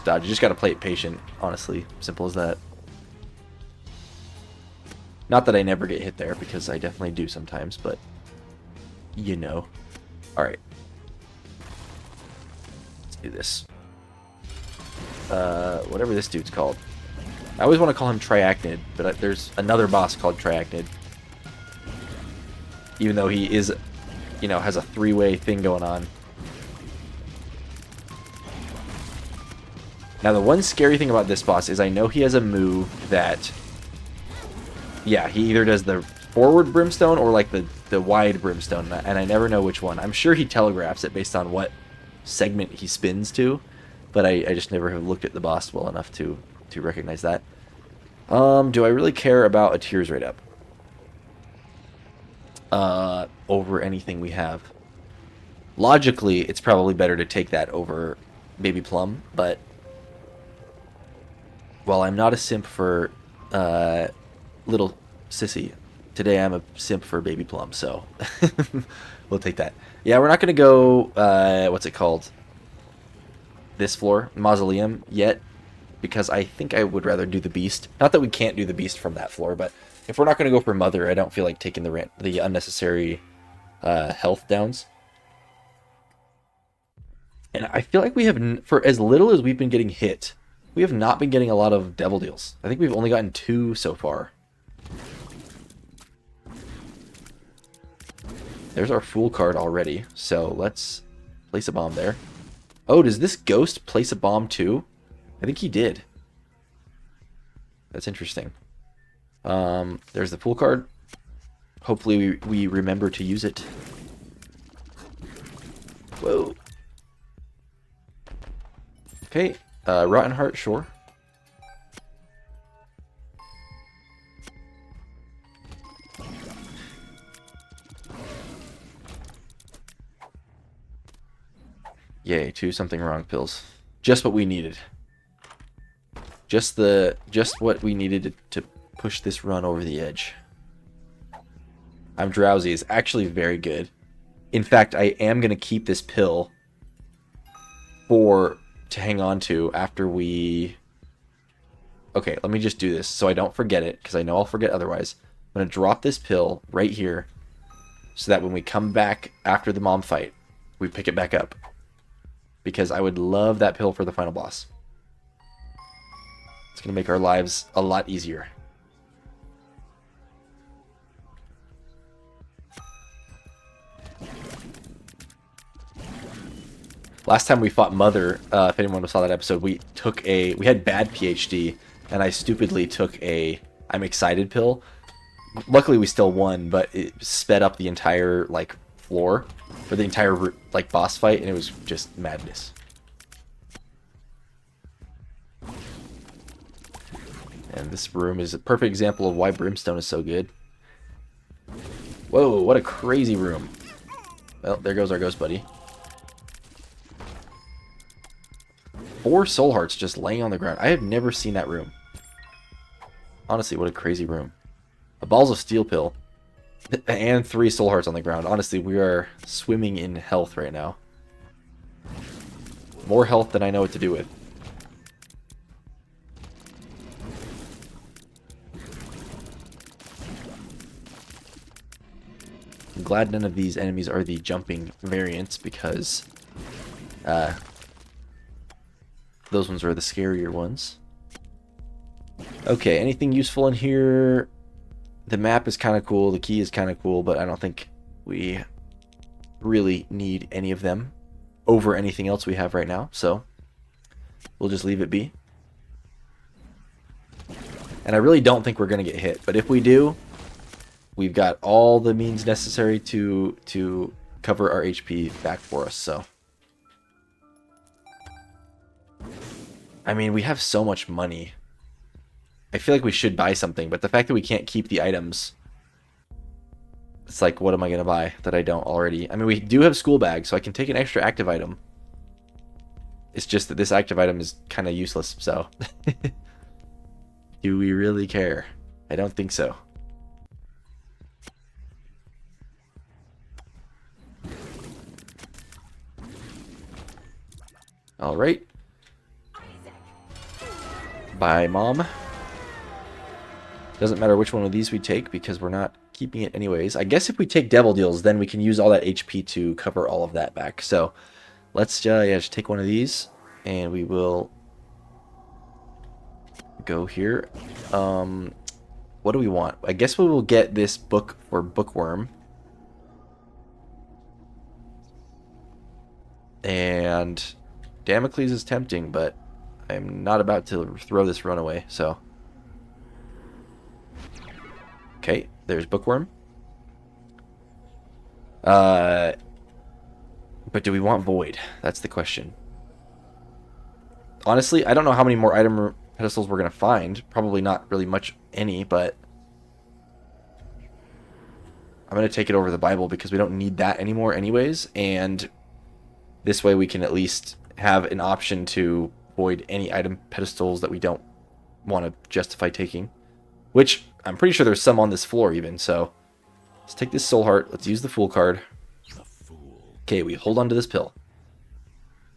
dodge. You just gotta play it patient, honestly. Simple as that. Not that I never get hit there, because I definitely do sometimes, but you know. Alright. Let's do this. Whatever this dude's called. I always want to call him Triachnid, but there's another boss called Triachnid. Even though he is, you know, has a three-way thing going on. Now, the one scary thing about this boss is I know he has a move that Yeah, he either does the forward brimstone or like the wide brimstone, and I never know which one. I'm sure he telegraphs it based on what segment he spins to, but I just never have looked at the boss well enough to recognize that. Do I really care about a tears rate up? Over anything we have. Logically, it's probably better to take that over Baby Plum, but while I'm not a simp for little sissy, today I'm a simp for Baby Plum, so we'll take that. Yeah, we're not going to go, what's it called? This floor, Mausoleum, yet, because I think I would rather do the Beast. Not that we can't do the Beast from that floor, but if we're not going to go for Mother, I don't feel like taking the unnecessary health downs. And I feel like we have, for as little as we've been getting hit, we have not been getting a lot of devil deals. I think we've only gotten 2 so far. There's our Fool card already, so let's place a bomb there. Oh, does this ghost place a bomb too? I think he did. That's interesting. There's the Fool card. Hopefully we remember to use it. Whoa. Okay, Rotten Heart, sure. Yay, 2 something wrong pills. Just what we needed. Just what we needed to push this run over the edge. I'm drowsy is actually very good. In fact, I am going to keep this pill to hang on to after we... Okay, let me just do this so I don't forget it, because I know I'll forget otherwise. I'm going to drop this pill right here so that when we come back after the mom fight, we pick it back up. Because I would love that pill for the final boss. It's going to make our lives a lot easier. Last time we fought Mother, if anyone saw that episode, we had bad PhD, and I stupidly took a I'm excited pill. Luckily, we still won, but it sped up the entire like floor for the entire like boss fight, and it was just madness. And this room is a perfect example of why Brimstone is so good. Whoa, what a crazy room. Well, there goes our ghost buddy. 4 soul hearts just laying on the ground. I have never seen that room. Honestly, what a crazy room. A balls of steel pill. And 3 soul hearts on the ground. Honestly, we are swimming in health right now. More health than I know what to do with. I'm glad none of these enemies are the jumping variants, because those ones are the scarier ones. Okay, anything useful in here? The map is kind of cool, the key is kind of cool, but I don't think we really need any of them over anything else we have right now, so we'll just leave it be. And I really don't think we're going to get hit, but if we do, we've got all the means necessary to cover our HP back for us, so. I mean, we have so much money. I feel like we should buy something, but the fact that we can't keep the items, it's like, what am I going to buy that I don't already? I mean, we do have school bags, so I can take an extra active item. It's just that this active item is kind of useless, so. Do we really care? I don't think so. All right. Bye, Mom. Doesn't matter which one of these we take because we're not keeping it anyways. I guess if we take Devil Deals, then we can use all that HP to cover all of that back. So let's just take one of these, and we will go here. What do we want? I guess we will get this book for Bookworm. And Damocles is tempting, but I'm not about to throw this run away, so. Okay, there's Bookworm. But do we want Void? That's the question. Honestly, I don't know how many more item pedestals we're going to find. Probably not really much any, but I'm going to take it over the Bible because we don't need that anymore anyways. And this way we can at least have an option to void any item pedestals that we don't want to justify taking. Which, I'm pretty sure there's some on this floor even, so let's take this Soul Heart. Let's use the Fool card. Okay, we hold on to this pill.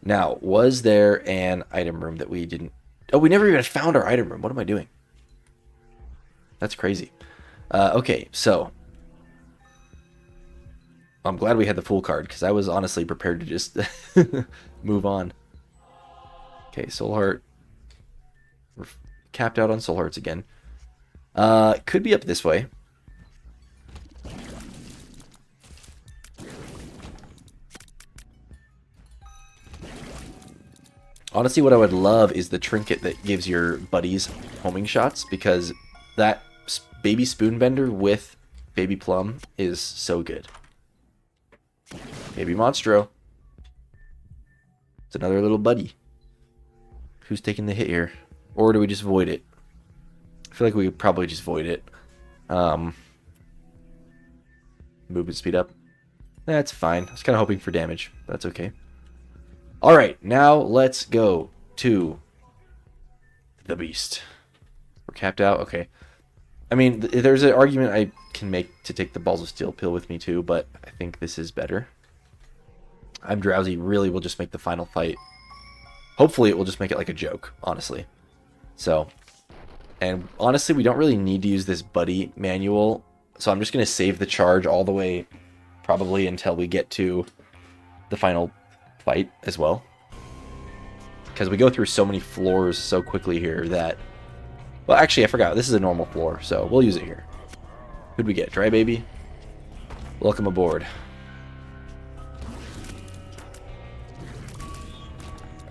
Now, was there an item room that we didn't... Oh, we never even found our item room. What am I doing? That's crazy. Okay, so... I'm glad we had the Fool card, because I was honestly prepared to just move on. Okay, Soul Heart. We're capped out on Soul Hearts again. Could be up this way. Honestly, what I would love is the trinket that gives your buddies homing shots, because that baby spoon bender with baby plum is so good. Baby Monstro. It's another little buddy. Who's taking the hit here? Or do we just void it? I feel like we could probably just void it. Movement speed up. That's fine. I was kind of hoping for damage. That's okay. Alright, now let's go to the beast. We're capped out? Okay. I mean, there's an argument I can make to take the Balls of Steel pill with me too, but I think this is better. I'm Drowsy really will just make the final fight. Hopefully it will just make it like a joke, honestly. So, and honestly, we don't really need to use this buddy manual, so I'm just going to save the charge all the way probably until we get to the final fight as well, because we go through so many floors so quickly here that, well, actually I forgot, this is a normal floor, so we'll use it here. Who'd we get? Dry Baby? Welcome aboard.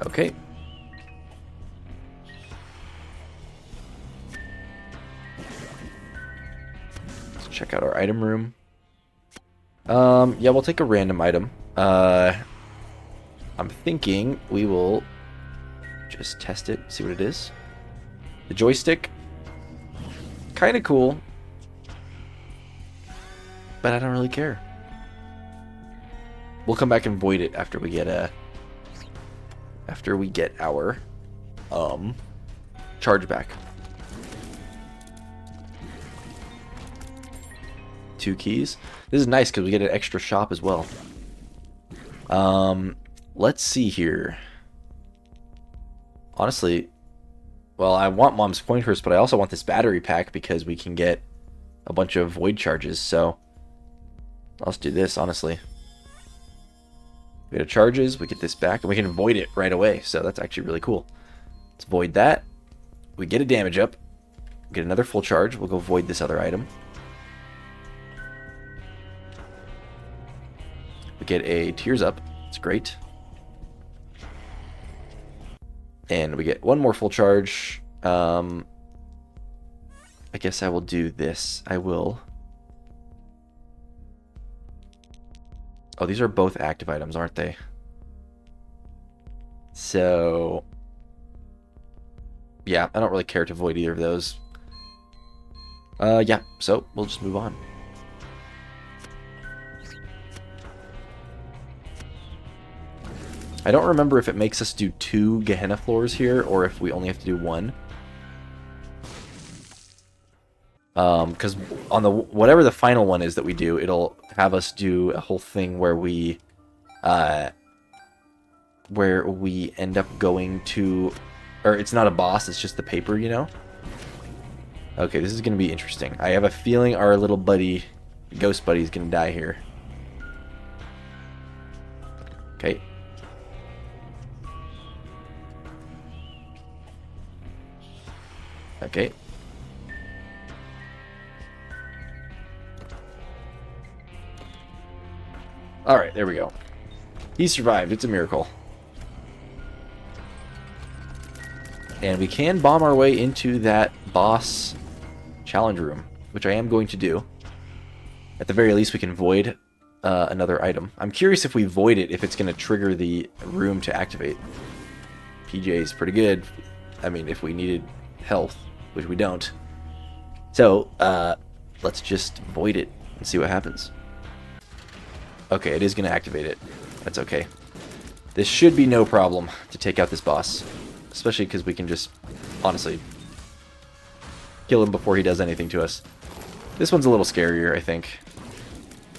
Okay. Let's check out our item room. Yeah, we'll take a random item. I'm thinking we will just test it, see what it is. The joystick, kind of cool, but I don't really care. We'll come back and void it after we get our charge back. 2 keys. This is nice because we get an extra shop as well. Let's see here. Honestly, well, I want Mom's Pointers, but I also want this battery pack because we can get a bunch of void charges, so let's do this, honestly. We get charges, we get this back, and we can void it right away, so that's actually really cool. Let's void that. We get a damage up. Get another full charge. We'll go void this other item. We get a Tears Up. It's great. And we get one more full charge. I guess I will do this. I will. Oh, these are both active items, aren't they? So, yeah, I don't really care to void either of those. Yeah, so we'll just move on. I don't remember if it makes us do 2 Gehenna floors here, or if we only have to do 1. Because on the whatever the final one is that we do, it'll have us do a whole thing where we end up going to, or it's not a boss, it's just the paper, you know? Okay, this is going to be interesting. I have a feeling our little buddy, ghost buddy, is going to die here. Okay. Okay. Alright, there we go. He survived. It's a miracle. And we can bomb our way into that boss challenge room. which I am going to do. At the very least, we can void another item. I'm curious if we void it, if it's going to trigger the room to activate. PJ is pretty good. I mean, if we needed health, which we don't. So, let's just void it and see what happens. Okay, it is going to activate it. That's okay. This should be no problem to take out this boss. Especially because we can just, honestly, kill him before he does anything to us. This one's a little scarier, I think.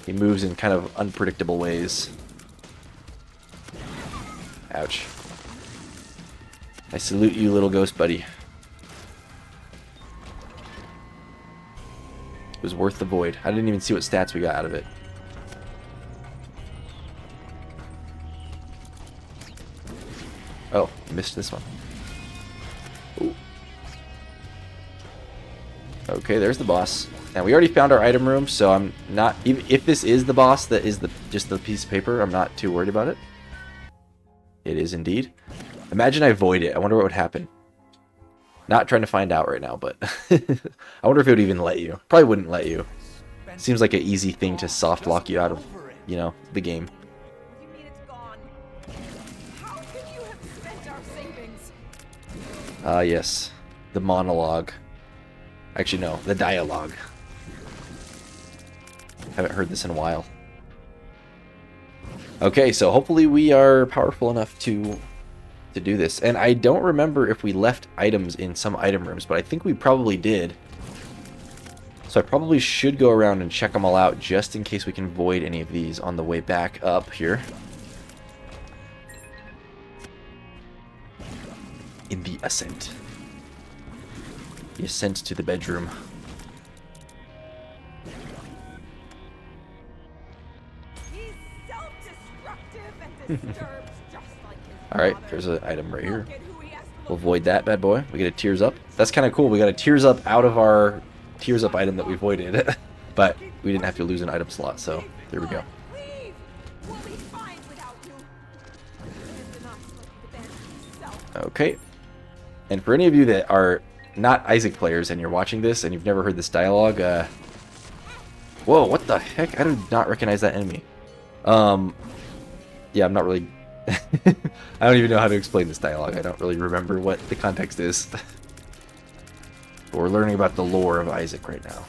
He moves in kind of unpredictable ways. Ouch. I salute you, little ghost buddy. It was worth the void. I didn't even see what stats we got out of it. Oh, missed this one. Ooh. Okay, there's the boss. And we already found our item room, so I'm not... Even if this is the boss that is just the piece of paper, I'm not too worried about it. It is indeed. Imagine I void it. I wonder what would happen. Not trying to find out right now, but... I wonder if it would even let you. Probably wouldn't let you. Seems like an easy thing to soft lock you out of, you know, the game. Yes. The monologue. Actually, no. The dialogue. Haven't heard this in a while. Okay, so hopefully we are powerful enough to do this. And I don't remember if we left items in some item rooms, but I think we probably did. So I probably should go around and check them all out just in case we can void any of these on the way back up here. In the ascent. The ascent to the bedroom. He's self-destructive and disturbed just like his Alright, father. there's an item right here. Look at who he has to We'll look void that bad boy. We get a tears up. That's kind of cool. We got a tears up out of our tears up item that we voided. But we didn't have to lose an item slot, so there we go. Leave! We'll be fine without you. It's enough to let you defend yourself. Okay. And for any of you that are not Isaac players and you're watching this and you've never heard this dialogue, whoa, what the heck? I do not recognize that enemy. Yeah, I'm not really... I don't even know how to explain this dialogue. I don't really remember what the context is. But we're learning about the lore of Isaac right now.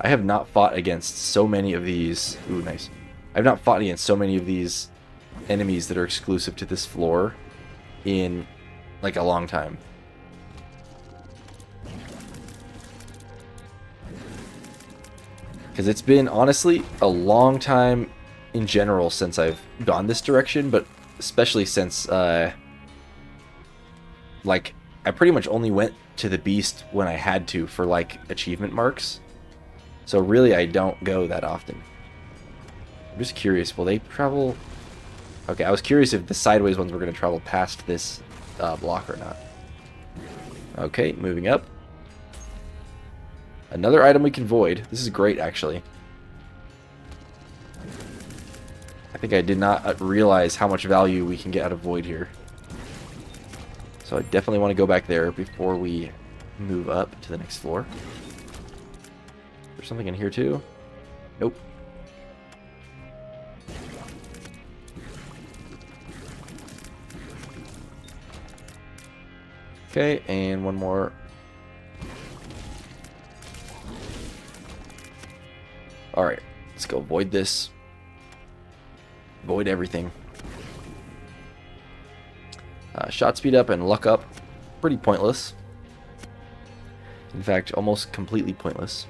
I have not fought against so many of these... Ooh, nice. I've not fought against so many of these enemies that are exclusive to this floor in, like, a long time. Because it's been, honestly, a long time in general since I've gone this direction, but especially since, like, I pretty much only went to the Beast when I had to for, like, achievement marks. So really, I don't go that often. I'm just curious, will they travel... Okay, I was curious if the sideways ones were going to travel past this block or not. Okay, moving up. Another item we can void. This is great, actually. I think I did not realize how much value we can get out of void here. So I definitely want to go back there before we move up to the next floor. There's something in here too? Nope. Okay, and one more. Alright, let's go void this. Void everything. Shot speed up and luck up. Pretty pointless. In fact, almost completely pointless.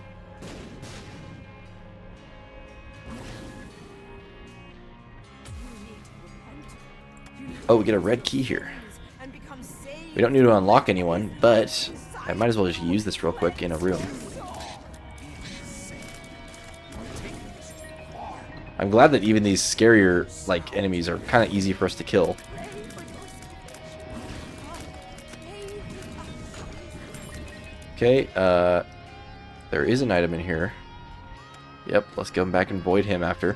Oh, we get a red key here. We don't need to unlock anyone, but I might as well just use this real quick in a room. I'm glad that even these scarier, like, enemies are kind of easy for us to kill. Okay, there is an item in here. Yep, let's go back and void him after.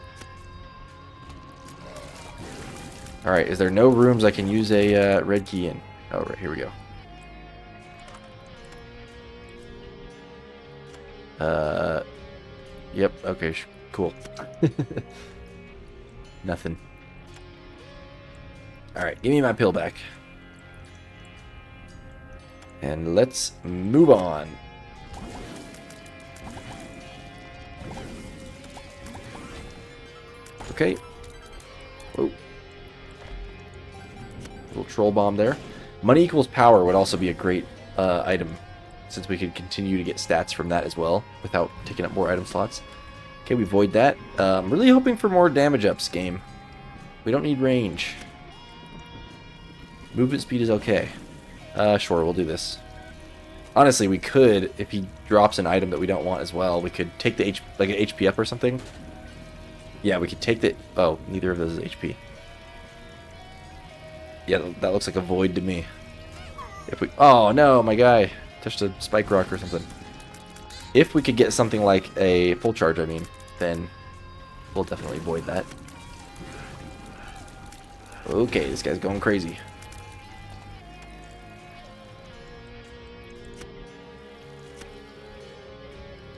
Alright, is there no rooms I can use a red key in? Oh, right, here we go. Yep, okay, cool. Nothing. Alright, give me my pill back. And let's move on. Okay. Whoa. Little troll bomb there. Money equals power would also be a great item, since we could continue to get stats from that as well without taking up more item slots. Okay, we void that. I'm really hoping for more damage ups, game. We don't need range. Movement speed is okay. Sure, we'll do this. Honestly, we could, if he drops an item that we don't want as well, we could take the like an HP up or something. Yeah, we could take the... Oh, neither of those is HP. Yeah, that looks like a void to me. If we... Oh, no, my guy touched a spike rock or something. If we could get something like a full charge, I mean, then we'll definitely void that. Okay, this guy's going crazy.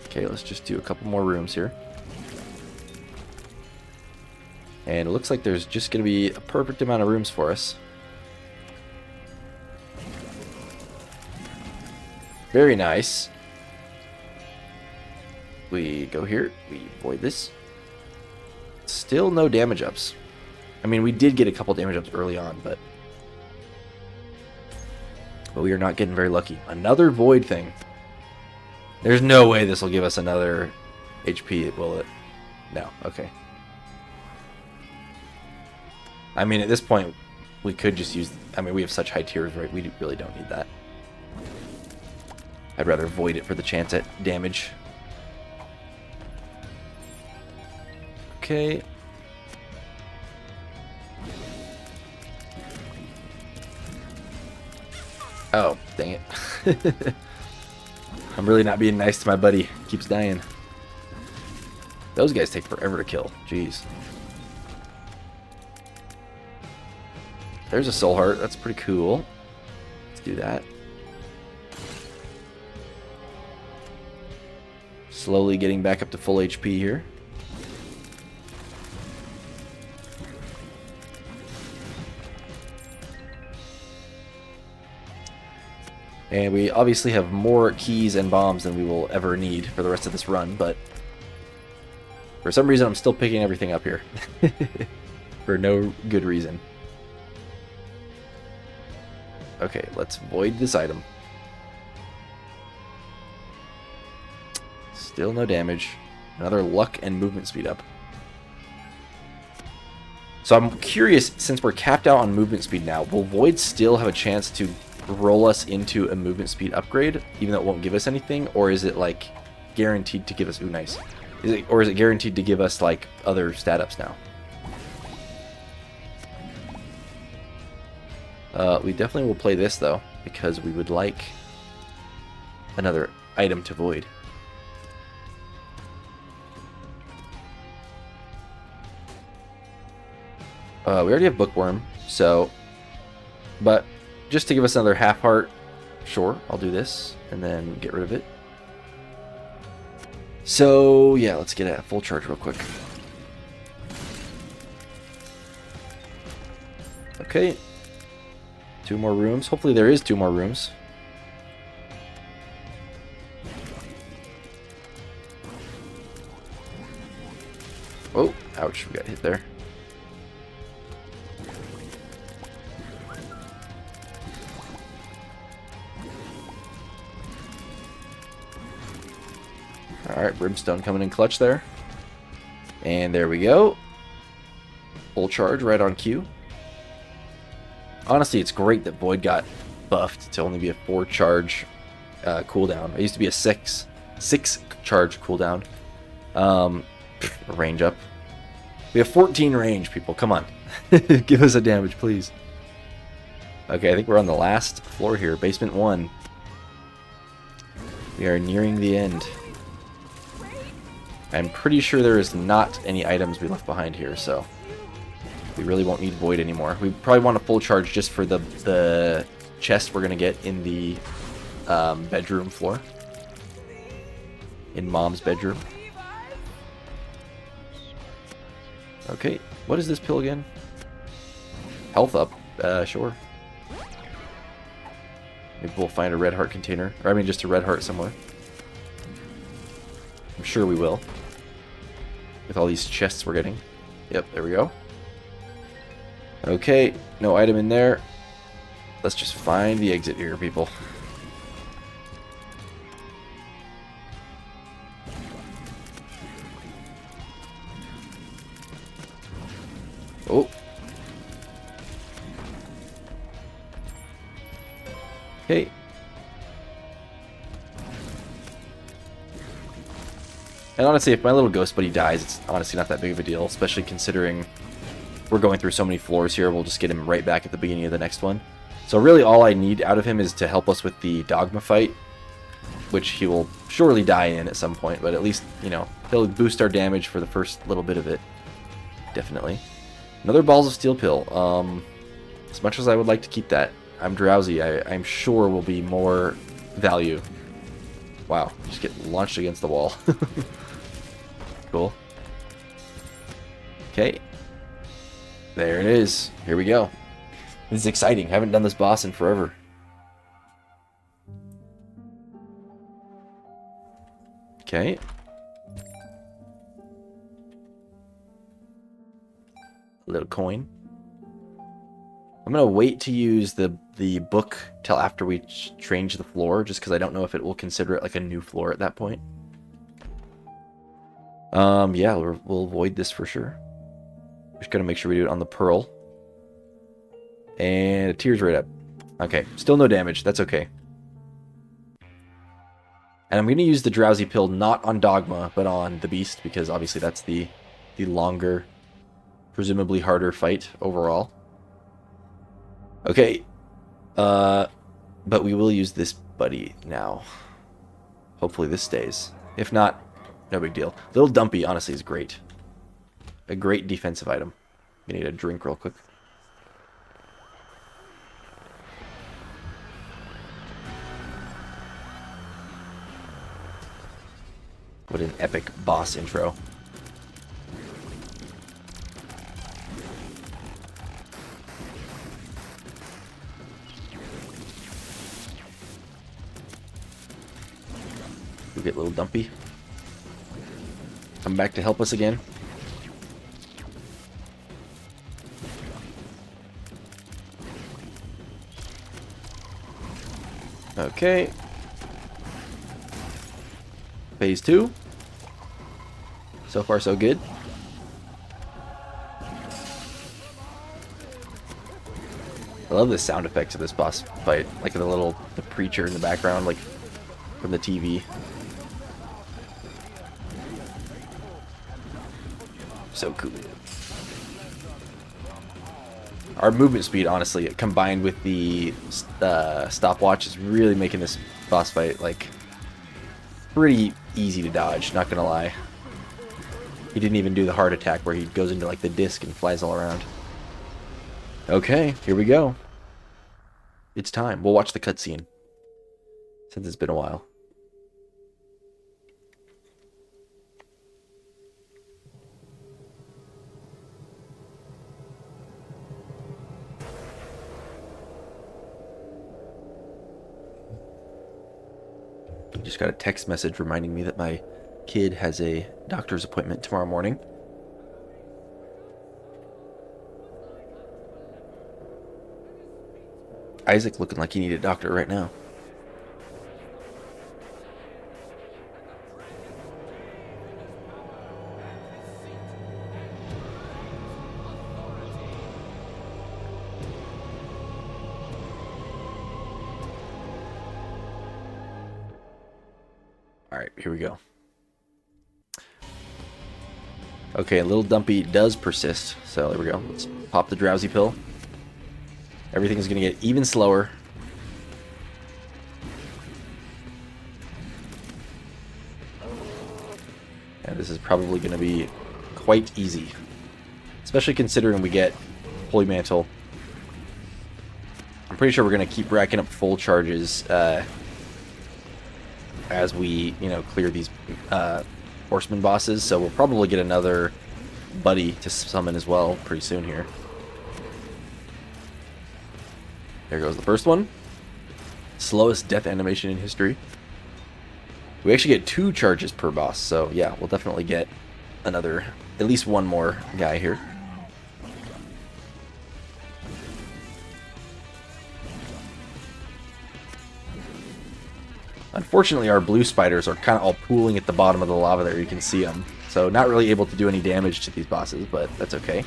Okay, let's just do a couple more rooms here. And it looks like there's just going to be a perfect amount of rooms for us. Very nice. We go here. We void this. Still no damage ups. I mean, we did get a couple damage ups early on, but we are not getting very lucky. Another void thing. There's no way this will give us another HP, will it? No. Okay. I mean, at this point, we could just use... I mean, we have such high tiers, right? We really don't need that. I'd rather void it for the chance at damage. Okay. Oh, dang it. I'm really not being nice to my buddy. Keeps dying. Those guys take forever to kill. Jeez. There's a soul heart. That's pretty cool. Let's do that. Slowly getting back up to full HP here. And we obviously have more keys and bombs than we will ever need for the rest of this run, but for some reason I'm still picking everything up here. For no good reason. Okay, let's void this item. Still no damage. Another luck and movement speed up. So I'm curious, since we're capped out on movement speed now, will void still have a chance to roll us into a movement speed upgrade, even though it won't give us anything? Or is it like guaranteed to give us... Ooh, nice. Or is it guaranteed to give us like other stat ups now? We definitely will play this though, because we would like another item to void. We already have Bookworm, so... But just to give us another half heart, sure, I'll do this, and then get rid of it. So, yeah, let's get a full charge real quick. Okay. 2 more rooms. Hopefully there is 2 more rooms. Oh, ouch, we got hit there. Alright, Brimstone coming in clutch there. And there we go. Full charge right on cue. Honestly, it's great that Void got buffed to only be a 4 charge cooldown. It used to be a 6 charge cooldown. Range up. We have 14 range, people. Come on. Give us a damage, please. Okay, I think we're on the last floor here. Basement 1. We are nearing the end. I'm pretty sure there is not any items we left behind here, so we really won't need Void anymore. We probably want a full charge just for the chest we're going to get in the bedroom floor. in Mom's bedroom. Okay, what is this pill again? Health up. Sure. Maybe we'll find a red heart container. Or I mean just a red heart somewhere. I'm sure we will. With all these chests we're getting. Yep, there we go. Okay, no item in there. Let's just find the exit here, people. Oh. Okay. And honestly, if my little ghost buddy dies, it's honestly not that big of a deal, especially considering we're going through so many floors here. We'll just get him right back at the beginning of the next one. So really all I need out of him is to help us with the dogma fight, which he will surely die in at some point, but at least, you know, he'll boost our damage for the first little bit of it. Definitely. Another Balls of Steel pill. As much as I would like to keep that, I'm drowsy. I'm sure will be more value. Wow, just get launched against the wall. Cool. Okay. There it is. Here we go. This is exciting. Haven't done this boss in forever. Okay. A little coin. I'm gonna wait to use the book till after we change the floor, just because I don't know if it will consider it like a new floor at that point. Yeah, we'll avoid this for sure. Just gotta make sure we do it on the pearl. And it tears right up. Okay, still no damage. That's okay. And I'm gonna use the drowsy pill not on Dogma, but on the Beast, because obviously that's the longer, presumably harder fight overall. Okay. But we will use this buddy now. Hopefully this stays. If not, no big deal. Little Dumpy, honestly, is great. A great defensive item. You need a drink real quick. What an epic boss intro. We get little Dumpy. Come back to help us again. Okay. Phase 2. So far, so good. I love the sound effects of this boss fight. Like the preacher in the background, like from the TV. So cool. Our movement speed, honestly, combined with the stopwatch, is really making this boss fight like pretty easy to dodge, not gonna lie. He didn't even do the heart attack where he goes into like the disc and flies all around. Okay, here we go. It's time. We'll watch the cutscene since it's been a while. Just got a text message reminding me that my kid has a doctor's appointment tomorrow morning. Isaac looking like he needed a doctor right now. Alright, here we go. Okay, little Dumpy does persist, so there we go. Let's pop the drowsy pill. Everything's going to get even slower. And this is probably going to be quite easy. Especially considering we get Holy Mantle. I'm pretty sure we're going to keep racking up full charges as we, you know, clear these horseman bosses. So we'll probably get another buddy to summon as well pretty soon here. There goes the first one. Slowest death animation in history. We actually get 2 charges per boss, so yeah, we'll definitely get another, at least one more guy here. Unfortunately, our blue spiders are kind of all pooling at the bottom of the lava there. You can see them. So not really able to do any damage to these bosses, but that's okay.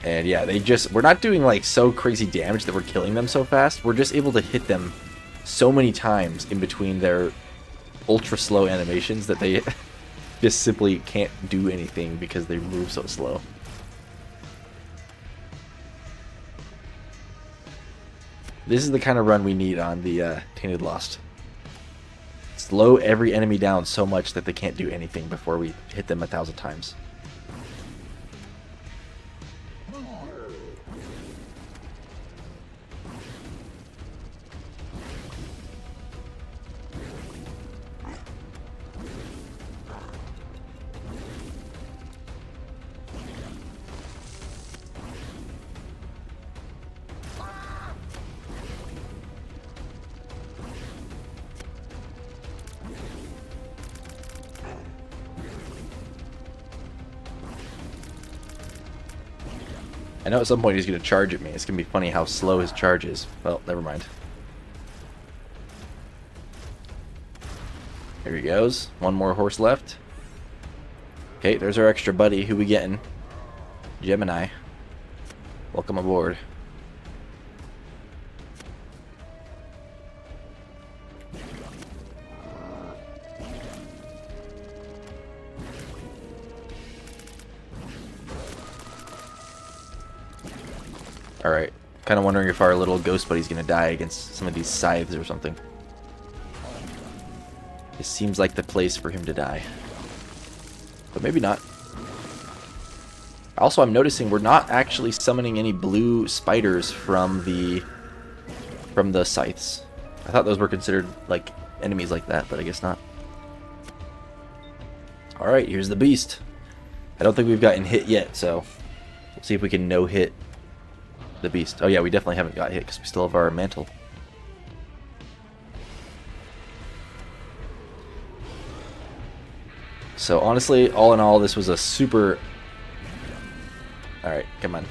And yeah, we're not doing like so crazy damage that we're killing them so fast. We're just able to hit them so many times in between their ultra slow animations that they just simply can't do anything because they move so slow. This is the kind of run we need on the Tainted Lost. Slow every enemy down so much that they can't do anything before we hit them 1,000 times. I know at some point he's going to charge at me. It's going to be funny how slow his charge is. Well, never mind. Here he goes. One more horse left. Okay, there's our extra buddy. Who we getting? Gemini. Welcome aboard. Alright, kind of wondering if our little ghost buddy's going to die against some of these scythes or something. This seems like the place for him to die. But maybe not. Also, I'm noticing we're not actually summoning any blue spiders from the scythes. I thought those were considered like enemies like that, but I guess not. Alright, here's the beast. I don't think we've gotten hit yet, so we'll see if we can no-hit the beast. Oh yeah, we definitely haven't got hit because we still have our mantle. So honestly, all in all, this was a super... Alright, come on.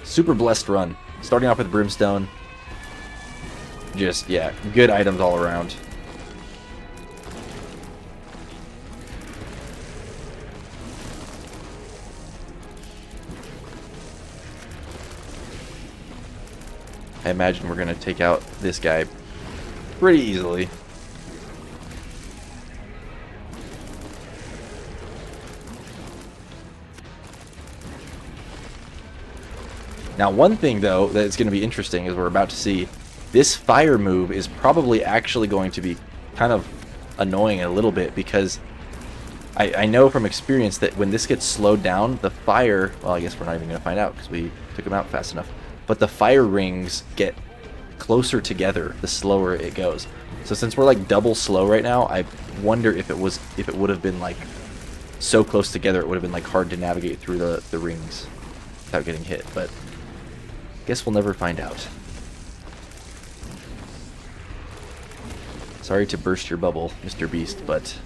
Super blessed run. Starting off with Brimstone. Just, yeah, good items all around. I imagine we're going to take out this guy pretty easily. Now, one thing, though, that's going to be interesting is we're about to see this fire move is probably actually going to be kind of annoying a little bit because I know from experience that when this gets slowed down, the fire... Well, I guess we're not even going to find out because we took him out fast enough. But the fire rings get closer together the slower it goes. So since we're like double slow right now, I wonder if it would have been like so close together it would have been like hard to navigate through the rings without getting hit. But guess we'll never find out. Sorry to burst your bubble, Mr. Beast, but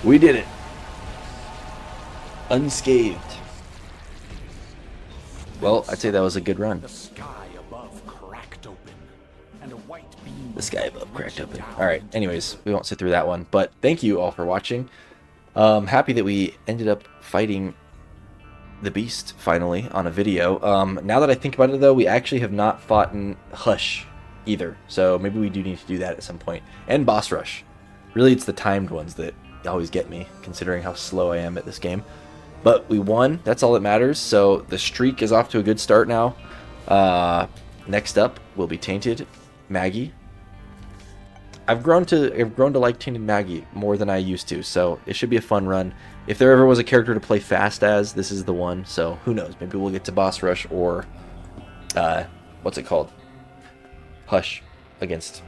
we did it. Unscathed. Well, I'd say that was a good run. The sky above cracked open, and a white beam. The sky above cracked open. Alright, anyways, we won't sit through that one. But thank you all for watching. Happy that we ended up fighting the beast, finally, on a video. Now that I think about it, though, we actually have not fought in Hush either. So maybe we do need to do that at some point. And Boss Rush. Really, it's the timed ones that always get me, considering how slow I am at this game. But we won. That's all that matters. So the streak is off to a good start now. Next up will be Tainted Maggie. I've grown to like Tainted Maggie more than I used to, so it should be a fun run. If there ever was a character to play fast as, this is the one. So who knows? Maybe we'll get to Boss Rush or what's it called? Hush against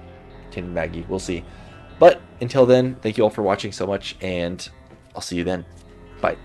Tin Maggie. We'll see. But until then, thank you all for watching so much, and I'll see you then. Bye.